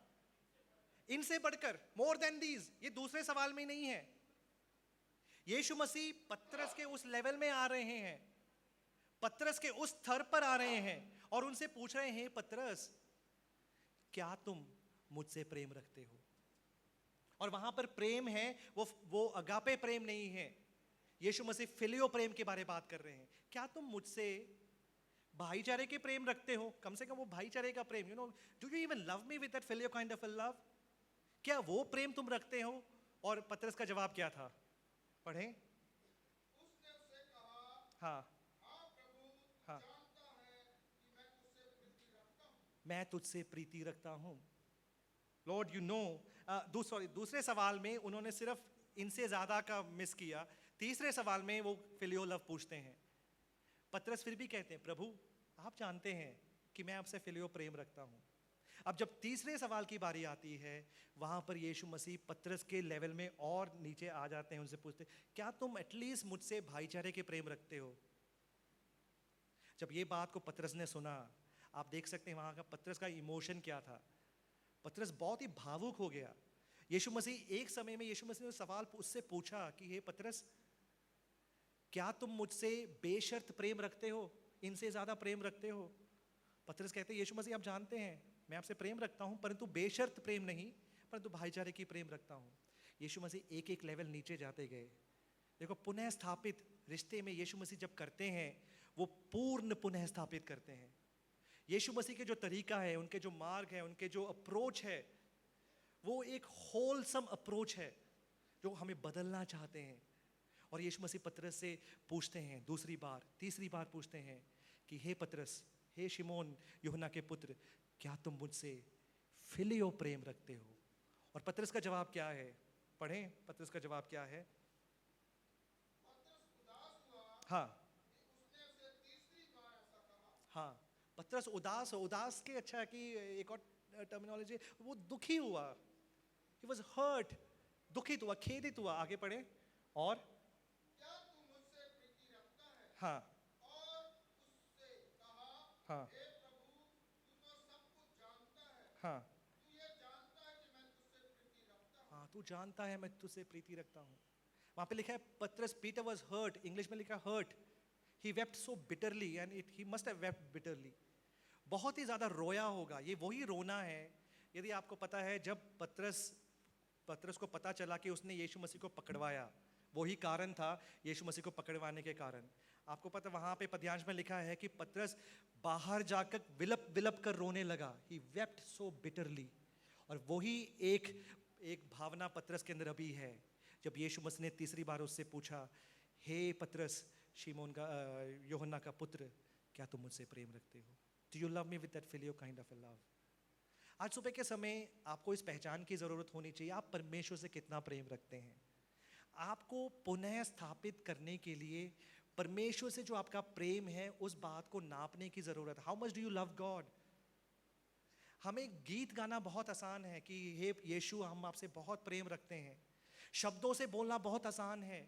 इनसे बढ़कर, मोर देन दीज, ये दूसरे सवाल में नहीं है। यीशु मसीह पतरस के उस लेवल में आ रहे हैं, पतरस के उस स्तर पर आ रहे हैं और उनसे पूछ रहे हैं, पतरस क्या तुम मुझसे प्रेम रखते हो? और वहां पर प्रेम है, वो अगापे प्रेम नहीं है। यीशु मसीह फिलियो प्रेम के बारे में बात कर रहे हैं। क्या तुम मुझसे भाईचारे के प्रेम रखते हो? कम से कम वो भाईचारे का प्रेम, do you even love me with that phileo kind of a love? क्या वो प्रेम तुम रखते हो? और पतरस का जवाब क्या था? पढ़ें। उसने उससे कहा, हाँ, हाँ प्रभु, तू हाँ, जानता है कि मैं तुझसे प्रीति रखता हूँ। मैं तुझसे प्रीति रखता हूं। Lord you know. दूसरे सवाल में उन्होंने सिर्फ इनसे ज्यादा का मिस किया। तीसरे सवाल में वो फिलियो लव पूछते हैं। पतरस फिर भी कहते हैं, प्रभु आप जानते हैं कि मैं आपसे फिलियो प्रेम रखता हूं। अब जब तीसरे सवाल की बारी आती है, वहां पर यीशु मसीह पतरस के लेवल में और नीचे आ जाते हैं। उनसे पूछते, क्या तुम एटलीस्ट मुझसे भाईचारे के प्रेम रखते हो? जब ये बात को पतरस ने सुना, आप देख सकते हैं वहां का पतरस का इमोशन क्या था। पतरस बहुत ही भावुक हो गया। यीशु मसीह एक समय में, यीशु मसीह ने सवाल उससे पूछा कि हे पतरस, क्या तुम मुझसे बेशर्त प्रेम रखते हो? इनसे ज्यादा प्रेम रखते हो? पतरस कहते हैं, यीशु मसीह आप जानते हैं मैं आपसे प्रेम रखता हूं, परंतु बेशर्त प्रेम नहीं, परंतु भाईचारे की प्रेम रखता हूं। यीशु मसीह एक एक लेवल नीचे जाते गए। देखो, पुनः स्थापित रिश्ते में यीशु मसीह जब करते हैं, वो पूर्ण पुनः स्थापित करते हैं। यीशु मसीह के जो तरीका है, उनके जो मार्ग है, उनके जो अप्रोच है, वो एक होलसम अप्रोच है जो हमें बदलना चाहते हैं। और यीशु मसीह पतरस से पूछते हैं दूसरी बार, तीसरी बार पूछते हैं कि हे पतरस, हे शिमोन यूहन्ना के पुत्र, क्या तुम मुझसे फिलियो प्रेम रखते हो? और पतरस का जवाब क्या है? पढ़ें, पतरस का जवाब क्या है? पतरस उदास हुआ हाँ, कि उसने उसे तीसरी बार ऐसा कहा। हाँ, पतरस उदास, उदास के अच्छा कि एक और टर्मिनोलॉजी, वो दुखी हुआ। He was hurt, दुखित हुआ, खेदित हुआ। आगे पढ़े। और क्या तू मुझसे प्रीति रखता है? हाँ, और उससे कहा, हाँ, हे प्रभु, तू तो सब कुछ जानता है। हाँ, तू ये जानता है कि मैं तुझसे प्रीति रखता हूँ। हाँ, तू जानता है मैं तुझसे प्रीति रखता हूँ। वहां पे लिखा है पतरस, पीटर was hurt, इंग्लिश में लिखा hurt, he wept so bitterly and he must have wept bitterly। बहुत ही ज्यादा रोया होगा। ये वही रोना है, यदि आपको पता है, जब पतरस को पता चला कि उसने यीशु मसीह को पकड़वाया, वही कारण था यीशु मसीह को पकड़वाने के कारण। आपको पता, वहां पे पद्यांश में लिखा है कि पतरस बाहर जाकर विलप विलप कर रोने लगा। He wept so bitterly। और वही एक भावना पतरस के अंदर अभी है। जब यीशु मसीह ने तीसरी बार उससे पूछा, हे पतरस, शिमोन का यूहन्ना का पुत्र, क्या तुम मुझसे प्रेम रखते हो? Do you love me with that filial kind of a love? आज सुबह के समय आपको इस पहचान की जरूरत होनी चाहिए, आप परमेश्वर से कितना प्रेम रखते हैं। आपको पुनः स्थापित करने के लिए परमेश्वर से जो आपका प्रेम है, उस बात को नापने की जरूरत है। How much do you love God? हमें गीत गाना बहुत आसान है कि हे यीशु, हम आपसे बहुत प्रेम रखते हैं, शब्दों से बोलना बहुत आसान है,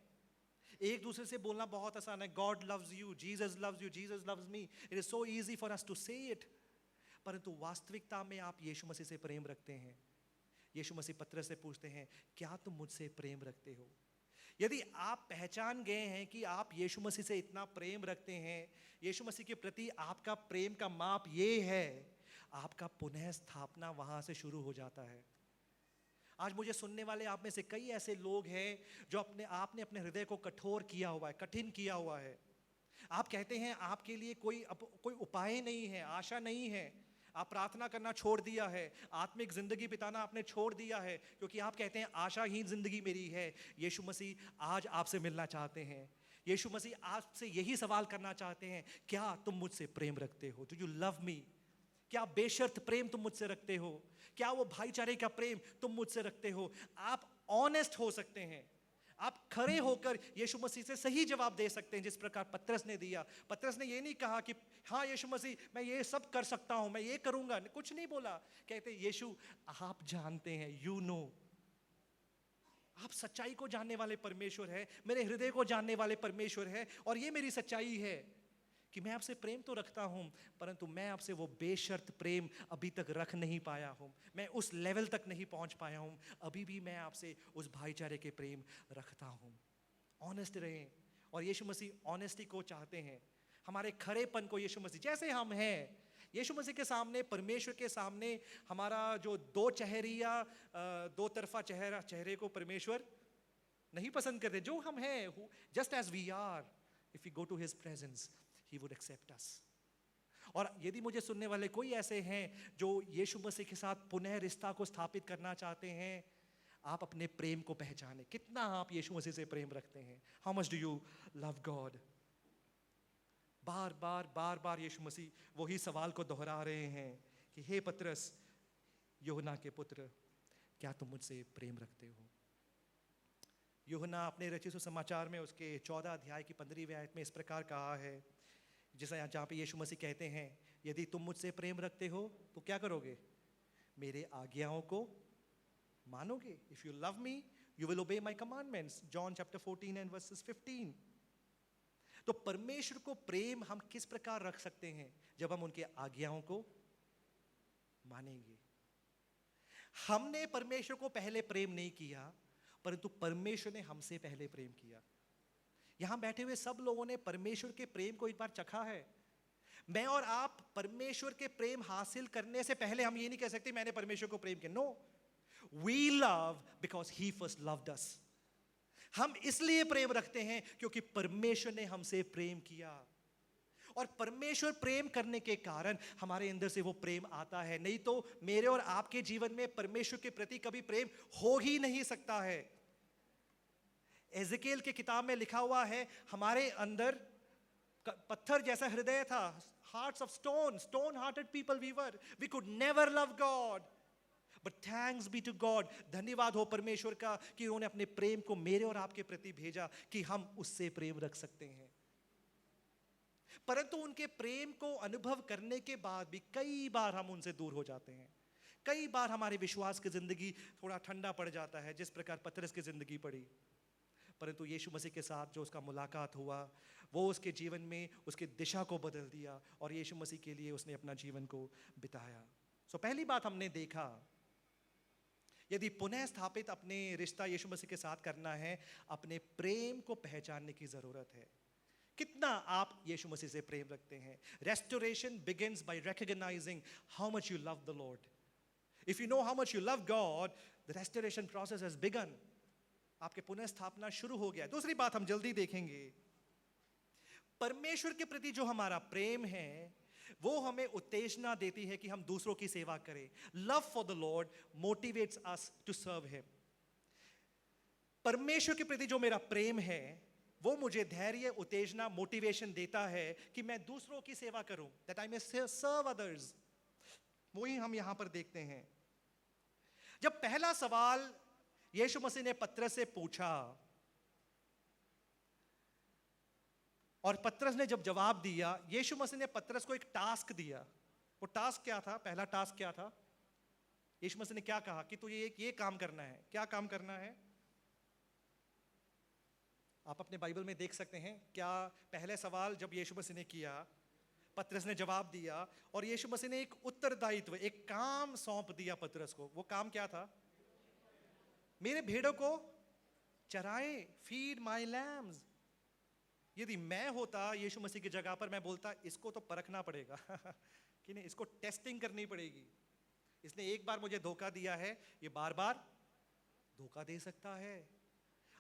एक दूसरे से बोलना बहुत आसान है, God loves you, Jesus loves me, it is so easy for us to say it. परंतु वास्तविकता में आप यीशु मसीह से प्रेम रखते हैं। यीशु मसीह पतरस से पूछते हैं, क्या तुम मुझसे प्रेम रखते हो? यदि आप पहचान गए हैं कि आप यीशु मसीह से इतना प्रेम रखते हैं, यीशु मसीह के प्रति आपका प्रेम का माप ये है, आपका पुनः स्थापना वहां से शुरू हो जाता है। आज मुझे सुनने वाले आप में से कई ऐसे लोग हैं जो आपने अपने हृदय को कठोर किया हुआ है, कठिन किया हुआ है। आप कहते हैं आपके लिए कोई उपाय नहीं है, आशा नहीं है, आप प्रार्थना करना छोड़ दिया है, आत्मिक जिंदगी बिताना आपने छोड़ दिया है, क्योंकि आप कहते हैं आशाहीन जिंदगी मेरी है। यीशु मसीह आज आपसे मिलना चाहते हैं। यीशु मसीह आपसे यही सवाल करना चाहते हैं, क्या तुम मुझसे प्रेम रखते हो? डू यू लव मी? क्या बेशर्त प्रेम तुम मुझसे रखते हो? क्या वो भाईचारे का प्रेम तुम मुझसे रखते हो? आप ऑनेस्ट हो सकते हैं, आप खड़े होकर यीशु मसीह से सही जवाब दे सकते हैं, जिस प्रकार पतरस ने दिया। पतरस ने ये नहीं कहा कि हाँ यीशु मसीह मैं ये सब कर सकता हूं, मैं ये करूंगा, कुछ नहीं बोला। कहते यीशु आप जानते हैं, यू नो, आप सच्चाई को जानने वाले परमेश्वर है, मेरे हृदय को जानने वाले परमेश्वर है, और ये मेरी सच्चाई है कि मैं आपसे प्रेम तो रखता हूं, परंतु मैं आपसे वो बेशर्त प्रेम अभी तक रख नहीं पाया हूं, मैं उस लेवल तक नहीं पहुंच पाया हूं, अभी भी मैं आपसे उस भाईचारे के प्रेम रखता हूं। ऑनेस्ट रहें, और यीशु मसीह ऑनेस्टी को चाहते हैं, हमारे खरेपन को। यीशु मसीह जैसे हम हैं, यीशु मसीह के सामने, परमेश्वर के सामने, हमारा जो दो चेहरिया, दो तरफा चेहरे को परमेश्वर नहीं पसंद करते। जो हम हैं, just as we are, if we go to his presence, He would accept us। और यदि मुझे सुनने वाले कोई ऐसे हैं जो यीशु मसीह के साथ पुनः रिश्ता को स्थापित करना चाहते हैं, आप अपने प्रेम को पहचाने, कितना आप यीशु मसीह से प्रेम रखते हैं। How much do you love God? बार बार यीशु मसीह वही सवाल को दोहरा रहे हैं कि हे पतरस, यूहन्ना के पुत्र, क्या तुम मुझसे प्रेम रखते हो? यूहन्ना अपने रचित सुसमाचार में उसके 14 अध्याय की 15वीं आयत में इस प्रकार कहा है, जहाँ पे यीशु मसीह कहते हैं, यदि तुम मुझसे प्रेम रखते हो तो क्या करोगे? मेरे आज्ञाओं को मानोगे। If you love me you will obey my commandments, John chapter 14 and verses 15। तो परमेश्वर को प्रेम हम किस प्रकार रख सकते हैं? जब हम उनके आज्ञाओं को मानेंगे। हमने परमेश्वर को पहले प्रेम नहीं किया, परंतु परमेश्वर ने हमसे पहले प्रेम किया। यहां बैठे हुए सब लोगों ने परमेश्वर के प्रेम को एक बार चखा है। मैं और आप परमेश्वर के प्रेम हासिल करने से पहले हम ये नहीं कह सकते मैंने परमेश्वर को प्रेम किया। No, we love because he first loved us. हम इसलिए प्रेम रखते हैं क्योंकि परमेश्वर ने हमसे प्रेम किया, और परमेश्वर प्रेम करने के कारण हमारे अंदर से वो प्रेम आता है। नहीं तो मेरे और आपके जीवन में परमेश्वर के प्रति कभी प्रेम हो ही नहीं सकता है। एज़ेकिएल के किताब में लिखा हुआ है, हमारे अंदर पत्थर जैसा हृदय था, hearts of stone, stone-hearted people we were. We could never love God. But thanks be to God, धन्यवाद हो परमेश्वर का कि उन्होंने अपने प्रेम को मेरे और आपके प्रति भेजा कि हम उससे प्रेम रख सकते हैं। परंतु उनके प्रेम को अनुभव करने के बाद भी कई बार हम उनसे दूर हो जाते हैं। कई बार हमारे विश्वास की जिंदगी थोड़ा ठंडा पड़ जाता है, जिस प्रकार पतरस की जिंदगी पड़ी। परंतु यीशु मसीह के साथ जो उसका मुलाकात हुआ, वो उसके जीवन में उसकी दिशा को बदल दिया, और यीशु मसीह के लिए उसने अपना जीवन को बिताया। पहली बात हमने देखा, यदि पुनः स्थापित अपने रिश्ता यीशु मसीह के साथ करना है, अपने प्रेम को पहचानने की जरूरत है। कितना आप यीशु मसीह से प्रेम रखते हैं? Restoration begins bye recognising how much you love the Lord. If you know how much you love God, the restoration process has begin. आपके पुनः स्थापना शुरू हो गया। दूसरी बात हम जल्दी देखेंगे, परमेश्वर के प्रति जो हमारा प्रेम है वो हमें उत्तेजना देती है कि हम दूसरों की सेवा करें। Love for the Lord motivates us to serve him. परमेश्वर के प्रति जो मेरा प्रेम है वो मुझे धैर्य, उत्तेजना, मोटिवेशन देता है कि मैं दूसरों की सेवा करूं, that I may serve others. वही हम यहां पर देखते हैं। जब पहला सवाल यीशु मसीह ने पतरस से पूछा और पतरस ने जब जवाब दिया, यीशु मसीह ने पतरस को एक टास्क दिया। वो टास्क क्या था? पहला टास्क क्या था? यीशु मसीह ने क्या कहा कि तुझे ये काम करना है। क्या काम करना है? आप अपने बाइबल में देख सकते हैं क्या पहले सवाल जब यीशु मसीह ने किया, पतरस ने जवाब दिया और यीशु मसीह ने एक उत्तरदायित्व, एक काम सौंप दिया पतरस को। वो काम क्या था? मेरे भेड़ों को चराएं, फीड माय लैम्स। यदि मैं होता यीशु मसीह की जगह पर, मैं बोलता इसको तो परखना पड़ेगा कि नहीं, इसको टेस्टिंग करनी पड़ेगी। इसने एक बार मुझे धोखा दिया है, ये बार बार धोखा दे सकता है।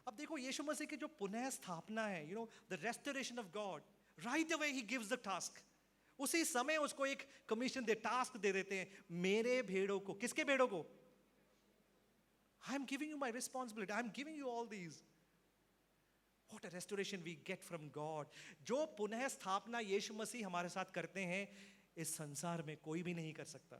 अब देखो यीशु मसीह की जो पुनः स्थापना है, you know the restoration of God, right away he gives the task. उसी समय उसको एक कमीशन दे, टास्क दे देते हैं, मेरे भेड़ों को। किसके भेड़ों को? I am giving you my responsibility, I am giving you all these. What a restoration we get from God। जो पुनः स्थापना यीशु मसीह हमारे साथ करते हैं, इस संसार में कोई भी नहीं कर सकता।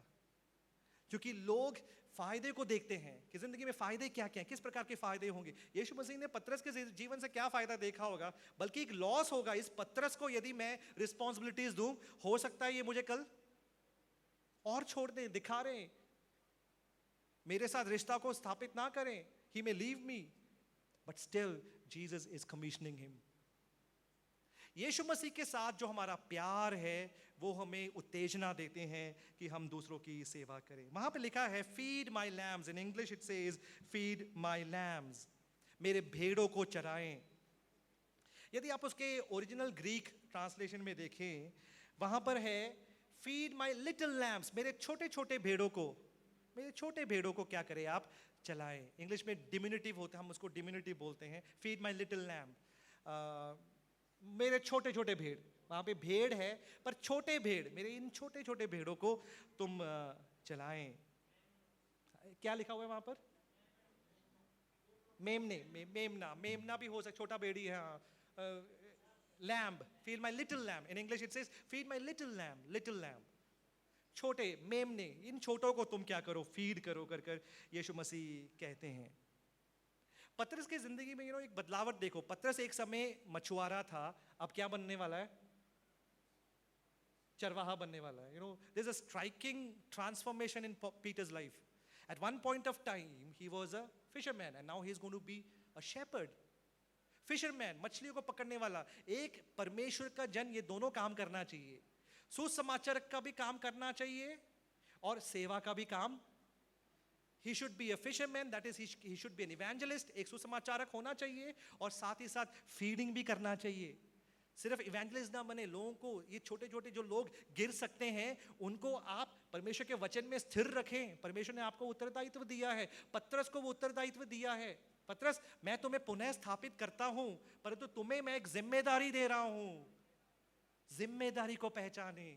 क्योंकि लोग फायदे को देखते हैं कि जिंदगी में फायदे क्या क्या हैं, किस प्रकार के फायदे होंगे। यीशु मसीह ने पतरस के जीवन से क्या फायदा देखा होगा? बल्कि एक लॉस होगा। इस पतरस को यदि मैं रिस्पॉन्सिबिलिटीज दूं, हो सकता है ये मुझे कल और छोड़ दें, दिखा रहे हैं, मेरे साथ रिश्ता को स्थापित ना करें, he may leave me, but still Jesus is commissioning him. यीशु मसीह के साथ जो हमारा प्यार है वो हमें उत्तेजना देते हैं कि हम दूसरों की सेवा करें। वहां पे लिखा है feed my lambs, in English it says feed my lambs, मेरे भेड़ों को चराएं। यदि आप उसके ओरिजिनल ग्रीक ट्रांसलेशन में देखें, वहां पर है फीड माई लिटिल लैम्स, मेरे छोटे छोटे भेड़ों को, मेरे छोटे भेड़ों को क्या करें आप? चलाएं। इंग्लिश में डिमिनिटिव होता है, हम उसको डिमिनिटिव बोलते हैं, फीड माई लिटिल लैम्ब, मेरे छोटे छोटे भेड़। वहां पे भेड़ है पर छोटे भेड़, मेरे इन छोटे छोटे भेड़ों को तुम चलाएं। क्या लिखा हुआ है वहां पर? मेमने, मेमना, मेमना भी हो सकता, छोटा भेड़ी है। Lamb, feed my little lamb, in English it says feed my little lamb, little lamb, छोटे मेमने, इन छोटों को तुम क्या करो? फीड करो कर कर यीशु मसीह कहते हैं। पतरस की जिंदगी में एक बदलावट देखो। पतरस एक समय मछुआरा था, अब क्या बनने वाला है? चरवाहा बनने वाला है। There is a striking transformation in Peter's life. At one point of time he was a fisherman and now he is going to be a shepherd. Fisherman, मछलियों को पकड़ने वाला, एक परमेश्वर का जन, ये दोनों काम करना चाहिए। सुसमाचार का भी काम करना चाहिए और सेवा का भी काम। He should be a fisherman, that is he should be an evangelist, एक सुसमाचारक होना चाहिए और साथ ही साथ फीडिंग भी करना चाहिए। सिर्फ इवेंजलिस्ट ना बने, लोगों को, ये छोटे छोटे जो लोग गिर सकते हैं उनको आप परमेश्वर के वचन में स्थिर रखें। परमेश्वर ने आपको उत्तरदायित्व दिया है, पतरस को वो उत्तरदायित्व दिया है। पतरस, मैं तुम्हें पुनः स्थापित करता हूं, परंतु तुम्हें मैं एक जिम्मेदारी दे रहा हूं। जिम्मेदारी को पहचाने।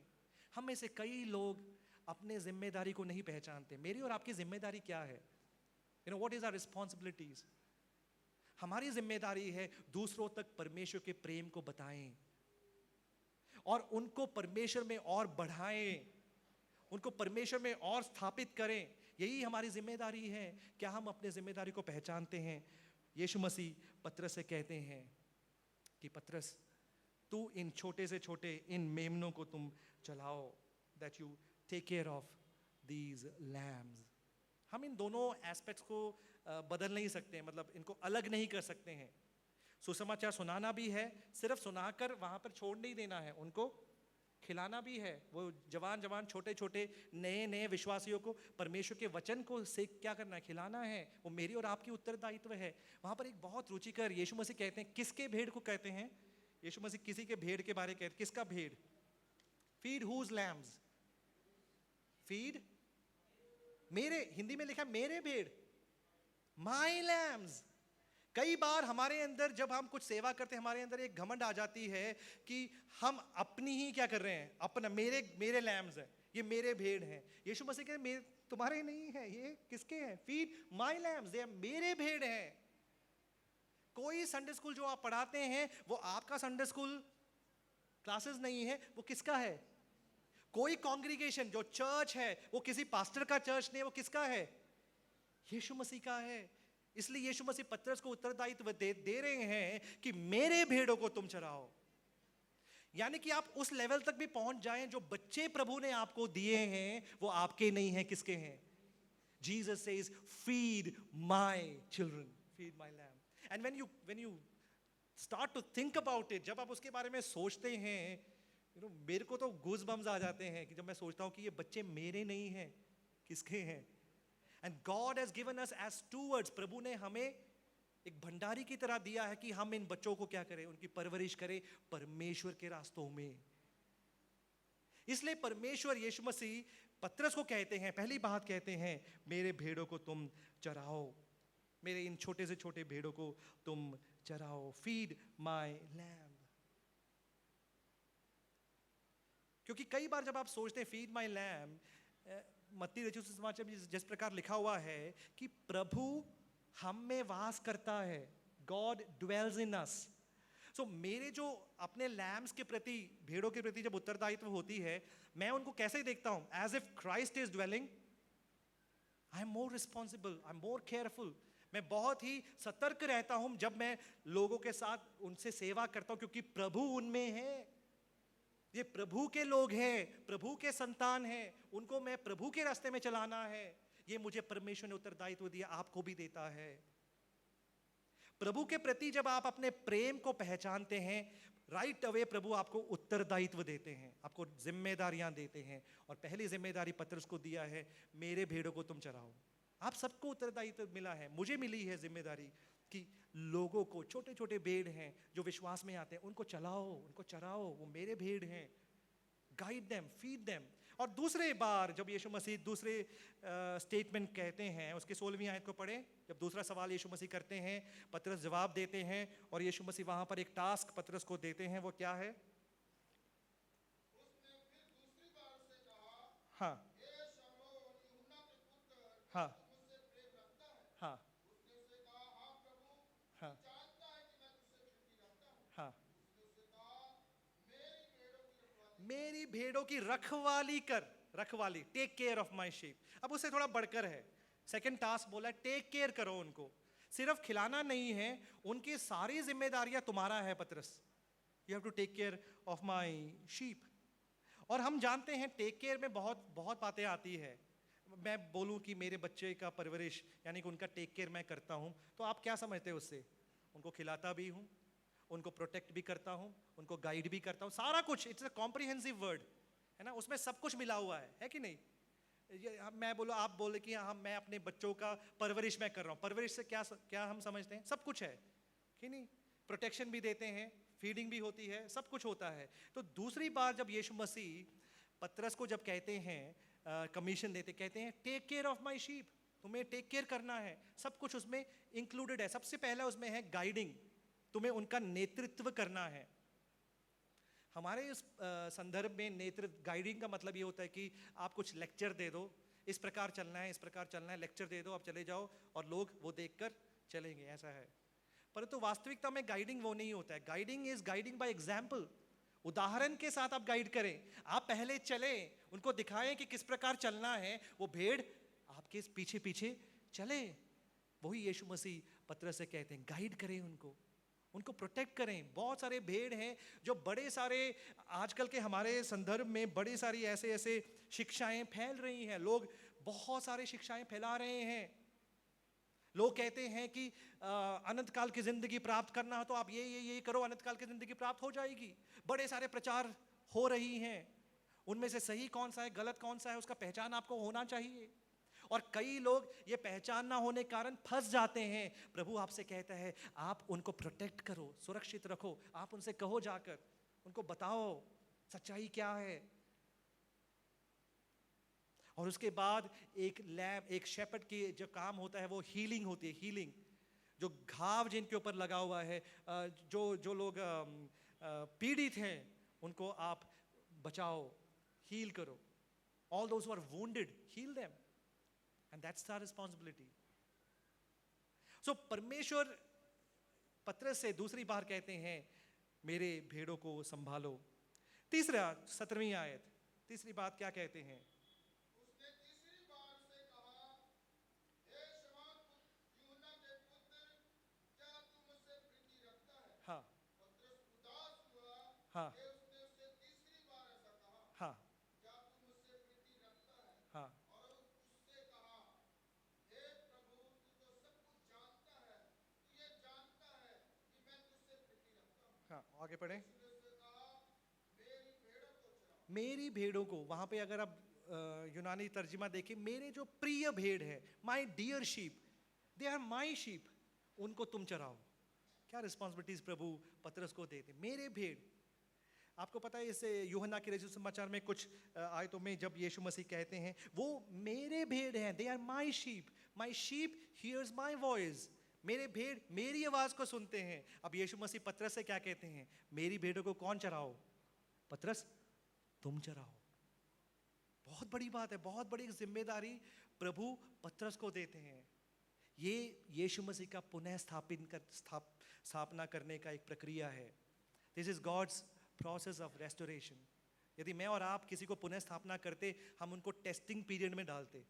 हम में से कई लोग अपने जिम्मेदारी को नहीं पहचानते। मेरी और आपकी जिम्मेदारी क्या है? What is our responsibilities? हमारी जिम्मेदारी है दूसरों तक परमेश्वर के प्रेम को बताएं और उनको परमेश्वर में और बढ़ाएं, उनको परमेश्वर में और स्थापित करें। यही हमारी जिम्मेदारी है। क्या हम अपने जिम्मेदारी को पहचानते हैं? यीशु मसीह पतरस से कहते हैं कि पतरस, तू इन छोटे से छोटे इन मेमनों को तुम चलाओ, that you take care of these lambs. हम इन दोनों एस्पेक्ट्स को बदल नहीं सकते, मतलब इनको अलग नहीं कर सकते हैं। सुसमाचार सुनाना भी है, सिर्फ सुनाकर वहां पर छोड़ नहीं देना है, उनको खिलाना भी है। वो जवान जवान छोटे छोटे नए नए विश्वासियों को परमेश्वर के वचन को से क्या करना है? खिलाना है। वो मेरी और आपकी उत्तरदायित्व है। वहां पर एक बहुत रुचिकर यीशु मसीह कहते हैं, किसके भेड़ को कहते हैं? यीशु मसीह किसी के भेड़ के बारे में कहते हैं। किसका भेड़? फीड हुज लैम्स, फीड मेरे, हिंदी में लिखा मेरे भेड़, माई लैम्स। कई बार हमारे अंदर जब हम कुछ सेवा करते हैं, हमारे अंदर एक घमंड आ जाती है कि हम अपनी ही क्या कर रहे हैं, अपना, मेरे लैम्स है, ये मेरे भेड़ हैं। यीशु मसीह कहते मेरे, तुम्हारे नहीं है, ये किसके हैं? फीड माई लैम्स, ये मेरे भेड़ हैं। कोई संडे स्कूल जो आप पढ़ाते हैं वो आपका संडे स्कूल क्लासेस नहीं है, वो किसका है? कोई कॉन्ग्रीगेशन जो चर्च है वो किसी पास्टर का चर्च नहीं, वो किसका है? यीशु मसीह का है। इसलिए यीशु मसीह पतरस को उत्तरदायित्व दे रहे हैं कि मेरे भेड़ों को तुम चराओ। यानी कि आप उस लेवल तक भी पहुंच जाएं, जो बच्चे प्रभु ने आपको दिए हैं वो आपके नहीं हैं, किसके हैं? Jesus says feed my children, feed my lamb. And when you start to think about it, जब आप उसके बारे में सोचते हैं, मेरे को तो गूज बम्स आ जाते हैं कि जब मैं सोचता हूं कि ये बच्चे मेरे नहीं हैं, किसके हैं? And God has given us as stewards, प्रभु ने हमें एक भंडारी की तरह दिया है कि हम इन बच्चों को क्या करें, उनकी परवरिश करें परमेश्वर के रास्तों में। इसलिए परमेश्वर यीशु मसीह पतरस को कहते हैं, पहली बात कहते हैं, मेरे भेड़ों को तुम चराओ, मेरे इन छोटे से छोटे भेड़ों को तुम चराओ, फीड माय लैम्ब। क्योंकि कई बार जब आप सोचते हैं फीड माय लैम्ब, मत्ती रचित सुसमाचार में जिस प्रकार लिखा हुआ है कि प्रभु हम में वास करता है, गॉड ड्वेल्स इन अस। सो मेरे जो अपने लैम्स के प्रति, भेड़ों के प्रति जब उत्तरदायित्व होती है, मैं उनको कैसे देखता हूं? As if Christ is dwelling. I am more responsible, I am more careful. मैं बहुत ही सतर्क रहता हूं जब मैं लोगों के साथ उनसे सेवा करता हूं, क्योंकि प्रभु उनमें है। ये प्रभु के लोग हैं, प्रभु के संतान हैं, उनको मैं प्रभु के रास्ते में चलाना है। ये मुझे परमेश्वर ने उत्तरदायित्व दिया, आपको भी देता है। प्रभु के प्रति जब आप अपने प्रेम को पहचानते हैं, राइट अवे प्रभु आपको उत्तरदायित्व देते हैं, आपको जिम्मेदारियां देते हैं। और पहली जिम्मेदारी पतरस को दिया है, मेरे भेड़ों को तुम चराओ। आप सबको उत्तरदायित्व मिला है, मुझे मिली है जिम्मेदारी कि लोगों को, छोटे छोटे भेड़ हैं जो विश्वास में आते हैं, उनको चलाओ, उनको चराओ, वो मेरे भेड़ हैं। Guide them, feed them. और दूसरे बार जब यीशु मसीह दूसरे स्टेटमेंट कहते हैं, उसके 16वीं आयत को पढ़ें, जब दूसरा सवाल यीशु मसीह करते हैं, पतरस जवाब देते हैं, और यीशु मसीह वहां पर एक टास्क पतरस को देते हैं, वो क्या है? उसने फिर दूसरी बार से कहा, हाँ हे शमौन यूहन्ना के पुत्र, हाँ तू मुझसे प्रेम रखता है? हाँ उसने उससे कहा, हाँ प्रभु, हाँ तू जानता है कि मैं तुझसे प्रीति रखता हूँ। हाँ। उसने उससे कहा, मेरी भेड़ों की रखवाली मेरी भेड़ों की रखवाली कर, रखवाली, take care of my sheep. अब उससे थोड़ा बढ़कर है, सेकंड टास्क बोला, टेक केयर करो उनको। सिर्फ खिलाना नहीं है, उनकी सारी जिम्मेदारियां तुम्हारा है पतरस। You have to take care of my sheep. और हम जानते हैं टेक केयर में बहुत बहुत बातें आती है। मैं बोलूं कि मेरे बच्चे का परवरिश, यानी कि उनका टेक केयर मैं करता हूं, तो आप क्या समझते हैं उससे? उनको खिलाता भी हूं, उनको प्रोटेक्ट भी करता हूं, उनको गाइड भी करता हूं, सारा कुछ। इट्स अ कॉम्प्रिहेंसिव वर्ड, है ना, उसमें सब कुछ मिला हुआ है कि नहीं? मैं बोलो, आप बोले कि हाँ मैं अपने बच्चों का परवरिश मैं कर रहा हूँ, परवरिश से क्या क्या हम समझते हैं? सब कुछ है कि नहीं? प्रोटेक्शन भी देते हैं, फीडिंग भी होती है, सब कुछ होता है। तो दूसरी बार जब यीशु मसीह पतरस को जब कहते हैं, कमीशन देते, कहते हैं take care of my sheep, तुम्हें टेक केयर करना है, सब कुछ उसमें इंक्लूडेड है। सबसे पहला उसमें है गाइडिंग, तुम्हें उनका नेतृत्व करना है। हमारे इस संदर्भ में नेतृत्व, गाइडिंग का मतलब ये होता है कि आप कुछ लेक्चर दे दो, इस प्रकार चलना है, इस प्रकार चलना है, लेक्चर दे दो, आप चले जाओ और लोग वो देखकर चलेंगे, ऐसा है। परंतु वास्तविकता में गाइडिंग वो नहीं होता है। Guiding is guiding by example, उदाहरण के साथ आप गाइड करें, आप पहले चलें, उनको दिखाएं कि किस प्रकार चलना है, वो भेड़ आपके पीछे पीछे चले। वही यीशु मसीह पतरस से कहते हैं, गाइड करें उनको, उनको प्रोटेक्ट करें। बहुत सारे भेड़ हैं जो बड़े सारे, आजकल के हमारे संदर्भ में बड़ी सारी ऐसे ऐसे शिक्षाएं फैल रही हैं, लोग बहुत सारे शिक्षाएं फैला रहे हैं। लोग कहते हैं कि अनंत काल की जिंदगी प्राप्त करना हो तो आप ये करो, अनंत काल की जिंदगी प्राप्त हो जाएगी। बड़े सारे प्रचार हो रही हैं, उनमें से सही कौन सा है, गलत कौन सा है, उसका पहचान आपको होना चाहिए। और कई लोग ये पहचान ना होने के कारण फंस जाते हैं। प्रभु आपसे कहता है, आप उनको प्रोटेक्ट करो, सुरक्षित रखो, आप उनसे कहो, जाकर उनको बताओ सच्चाई क्या है। और उसके बाद एक लैब, एक शेपर्ड की जो काम होता है वो हीलिंग होती है। हीलिंग, जो घाव जिनके ऊपर लगा हुआ है, जो लोग पीड़ित हैं, उनको आप बचाओ, हील करो। All those who are wounded, heal them, and that's our responsibility. So परमेश्वर पतरस से दूसरी बार कहते हैं, मेरे भेड़ों को संभालो। तीसरा 17वीं आयत, तीसरी बात क्या कहते हैं? उसने तीसरी बार से कहा, हे शमौन यूहन्ना के पुत्र, क्या तू मुझसे प्रीति रखता है? हाँ पतरस उदास हुआ हाँ कि उसने उससे तीसरी बार ऐसा कहा, हाँ क्या तू मुझसे प्रीति रखता है? हाँ और उससे कहा, हे प्रभु, तू तो सब कुछ जानता है, तू ये जानता है कि मैं तुझसे प्रीति हाँ, आगे पढ़े। उसने उससे कहा मेरी भेड़ों को चराओ। मेरी भेड़ों को, वहां पे अगर आप यूनानी तर्जुमा देखें, मेरे जो प्रिय भेड़ है, my dear sheep, they are my sheep, उनको तुम चराओ। क्या रिस्पॉन्सिबिलिटीज प्रभु पतरस को देते, मेरे भेड़। आपको पता है इसे यूहन्ना के रचित समाचार में कुछ आयतों में जब यीशु मसीह कहते हैं वो मेरे भेड़ हैं, they are my sheep hears my voice, मेरे भेड़ मेरी आवाज को सुनते हैं। अब यीशु मसीह पतरस से क्या कहते हैं, मेरी भेड़ों को कौन चराओ, पतरस तुम चराओ। बहुत बड़ी बात है, बहुत बड़ी जिम्मेदारी प्रभु पतरस को देते हैं। ये यीशु मसीह का पुनः स्थापना करने का एक प्रक्रिया है। This is God's process of restoration. यदि मैं और आप किसी को पुनः स्थापना करते, हम उनको टेस्टिंग पीरियड में डालते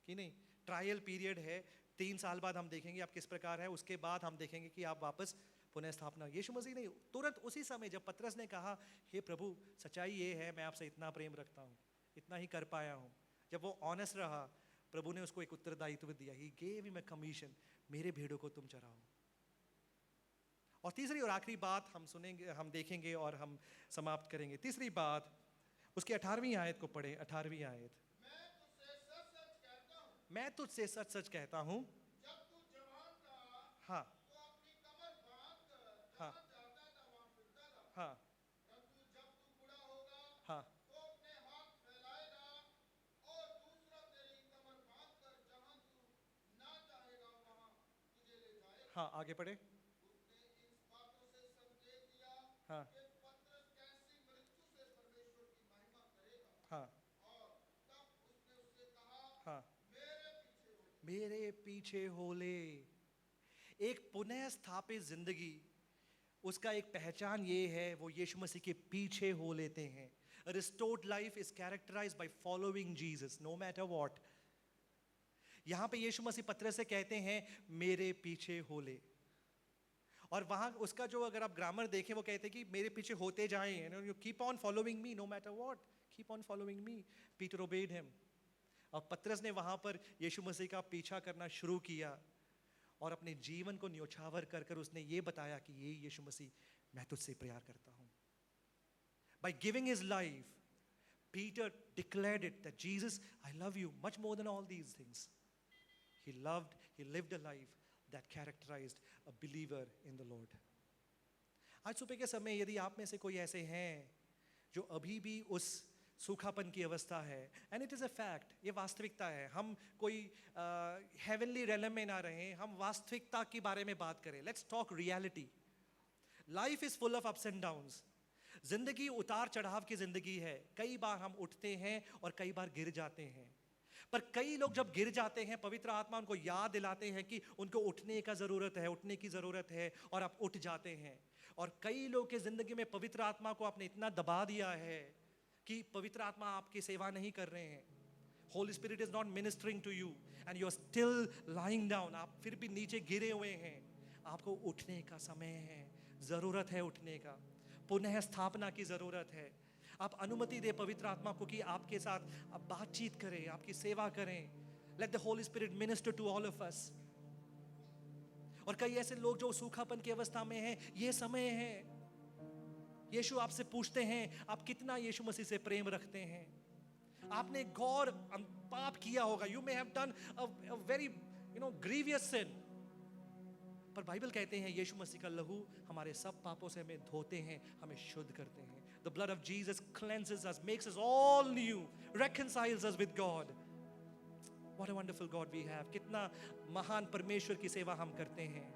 कि नहीं, ट्रायल पीरियड है, 3 साल बाद हम देखेंगे आप किस प्रकार है, उसके बाद हम देखेंगे कि आप वापस पुनः स्थापना। यीशु मसीह ने तुरंत उसी समय जब पतरस ने कहा हे प्रभु सच्चाई ये है, मैं आपसे इतना प्रेम रखता हूँ, इतना ही कर पाया हूँ, जब वो ऑनेस्ट रहा, प्रभु ने उसको एक उत्तरदायित्व दिया, he gave him a commission, मेरे भेड़ों को तुम चराओ। और तीसरी और आखिरी बात हम सुनेंगे, हम देखेंगे और हम समाप्त करेंगे। तीसरी बात उसकी 18वीं आयत को पढ़े। 18वीं आयत, मैं तुझसे सच सच कहता हूँ जब तू जवान था हाँ तो अपनी कमर बांध कर हाँ जहाँ जाता था वहाँ फिरता था, हाँ परंतु जब तू बूढ़ा होगा हाँ तो अपने हाथ फैलाएगा और दूसरा तेरी कमर बांध कर जहाँ तू ना चाहेगा वहाँ तुझे ले जाएगा। हाँ, आगे पढ़े। उसने इन बातों से संकेत दिया हाँ कि पतरस कैसी मृत्यु से परमेश्वर की महिमा करेगा। हाँ और तब उसने उससे कहा हाँ, मेरे पीछे हो ले। मेरे पीछे हो ले। एक पुनः स्थापित जिंदगी, उसका एक पहचान ये है, वो यीशु मसीह के पीछे हो लेते हैं। A restored life is characterized by following Jesus, no matter what. यहां पे यीशु मसीह पतरस से कहते हैं मेरे पीछे हो ले, और वहां उसका जो अगर आप ग्रामर देखें वो कहते हैं कि मेरे पीछे होते जाएं, you keep on following me no matter what, keep on following me. Peter obeyed him. और पतरस ने वहां पर यीशु मसीह का पीछा करना शुरू किया और अपने जीवन को न्योछावर कर कर उसने ये बताया कि ये यीशु मसीह, मैं तुझसे प्यार करता हूं। By giving his life, Peter declared it that Jesus, I love you much more than all these things. He lived a life that characterized a believer in the Lord. आज सुबह के समय यदि आप में से कोई ऐसे हैं जो अभी भी उस सूखापन की अवस्था है, and it is a fact, ये वास्तविकता है, हम कोई हेवनली रेलम में ना रहें, हम वास्तविकता के बारे में बात करें। Let's talk reality. Life is full of ups and downs. जिंदगी उतार चढ़ाव की जिंदगी है। कई बार हम उठते हैं और कई बार गिर जाते हैं, पर कई लोग जब गिर जाते हैं पवित्र आत्मा उनको याद दिलाते हैं कि उनको उठने का जरूरत है, उठने की जरूरत है, और आप उठ जाते हैं। और कई लोग के जिंदगी में पवित्र आत्मा को आपने इतना दबा दिया है कि पवित्र आत्मा आपकी सेवा नहीं कर रहे हैं। Holy Spirit is not ministering to you and you are still lying down. आप फिर भी नीचे गिरे हुए हैं। आपको उठने का समय है, जरूरत है उठने का, पुनः स्थापना की जरूरत है। आप अनुमति दे पवित्र आत्मा को कि आपके साथ आप बातचीत करें, आपकी सेवा करें। Let the Holy Spirit minister to all of us. और कई ऐसे लोग जो सूखापन की अवस्था में हैं, ये समय है। यीशु आपसे पूछते हैं आप कितना यीशु मसीह से प्रेम रखते हैं। आपने घोर पाप किया होगा, you may have done a very grievous sin, पर बाइबल कहते हैं यीशु मसीह का लहू हमारे सब पापों से हमें धोते हैं, हमें शुद्ध करते हैं। The blood of Jesus cleanses us, makes us all new, reconciles us with God. What a wonderful God we have. कितना महान परमेश्वर की सेवा हम करते हैं।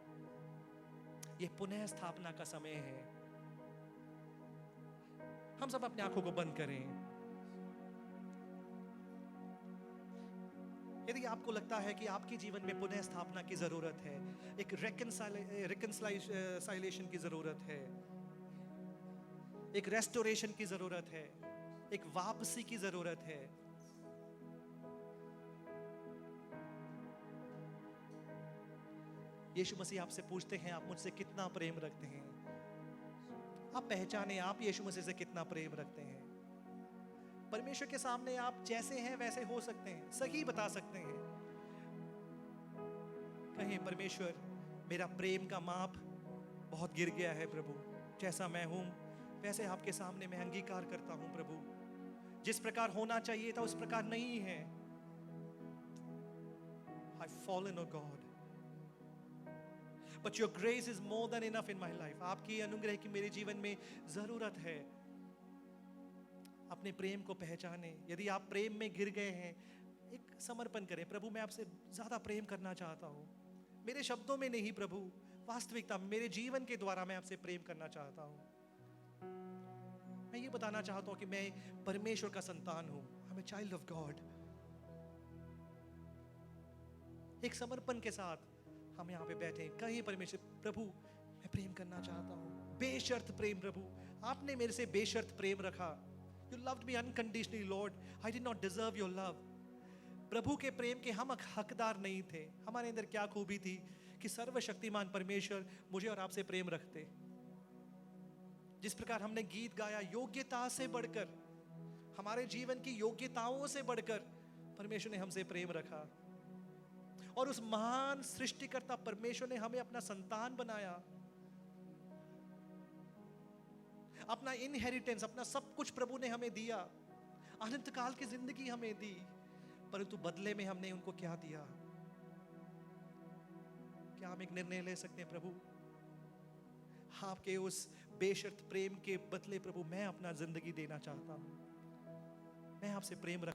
ये पुनः स्थापना का समय है। हम सब अपनी आंखों को बंद करें। यदि आपको लगता है कि आपके जीवन में पुनः स्थापना की जरूरत है, एक रिकंसाइलेशन की जरूरत है, एक रेस्टोरेशन की जरूरत है, एक वापसी की जरूरत है, यीशु मसीह आपसे पूछते हैं आप मुझसे कितना प्रेम रखते हैं। आप पहचाने आप यीशु मसीह से कितना प्रेम रखते हैं। परमेश्वर के सामने आप जैसे हैं वैसे हो सकते हैं, सही बता सकते हैं। कहें परमेश्वर मेरा प्रेम का माप बहुत गिर गया है प्रभु, जैसा मैं हूं वैसे आपके सामने मैं अंगीकार करता हूं प्रभु। जिस प्रकार होना चाहिए था उस प्रकार नहीं है। I've fallen, oh God. But your grace is more than enough in my life. आपकी अनुग्रह की मेरे जीवन में जरूरत है। अपने प्रेम को पहचाने। यदि आप प्रेम में गिर गए हैं, एक समर्पण करें। प्रभु मैं आपसे ज्यादा प्रेम करना चाहता हूं, मेरे शब्दों में नहीं प्रभु, वास्तविकता में मेरे जीवन के द्वारा मैं आपसे प्रेम करना चाहता हूं। मैं ये बताना चाहता हूं कि मैं परमेश्वर का संतान हूं। I am a child of God. एक समर्पण के साथ हम यहाँ पे बैठे, कहीं परमेश्वर प्रभु मैं प्रेम करना चाहता हूँ, बेशर्त प्रेम। प्रभु आपने मेरे से बेशर्त प्रेम रखा। You loved me unconditionally, Lord. I did not deserve your love. प्रभु के प्रेम के हम हकदार नहीं थे। हमारे अंदर क्या खूबी थी कि सर्वशक्तिमान परमेश्वर मुझे और आपसे प्रेम रखते। जिस प्रकार हमने गीत गाया, योग्यता से बढ़कर, हमारे जीवन की योग्यताओं से बढ़कर परमेश्वर ने हमसे प्रेम रखा। और उस महान सृष्टिकर्ता परमेश्वर ने हमें अपना संतान बनाया, अपना इनहेरिटेंस, अपना सब कुछ प्रभु ने हमें दिया। अनंत काल की जिंदगी हमें दी, परंतु बदले में हमने उनको क्या दिया? क्या हम एक निर्णय ले सकते हैं प्रभु, आपके उस बेशर्त प्रेम के बदले प्रभु मैं अपना जिंदगी देना चाहता हूं, मैं आपसे प्रेम रख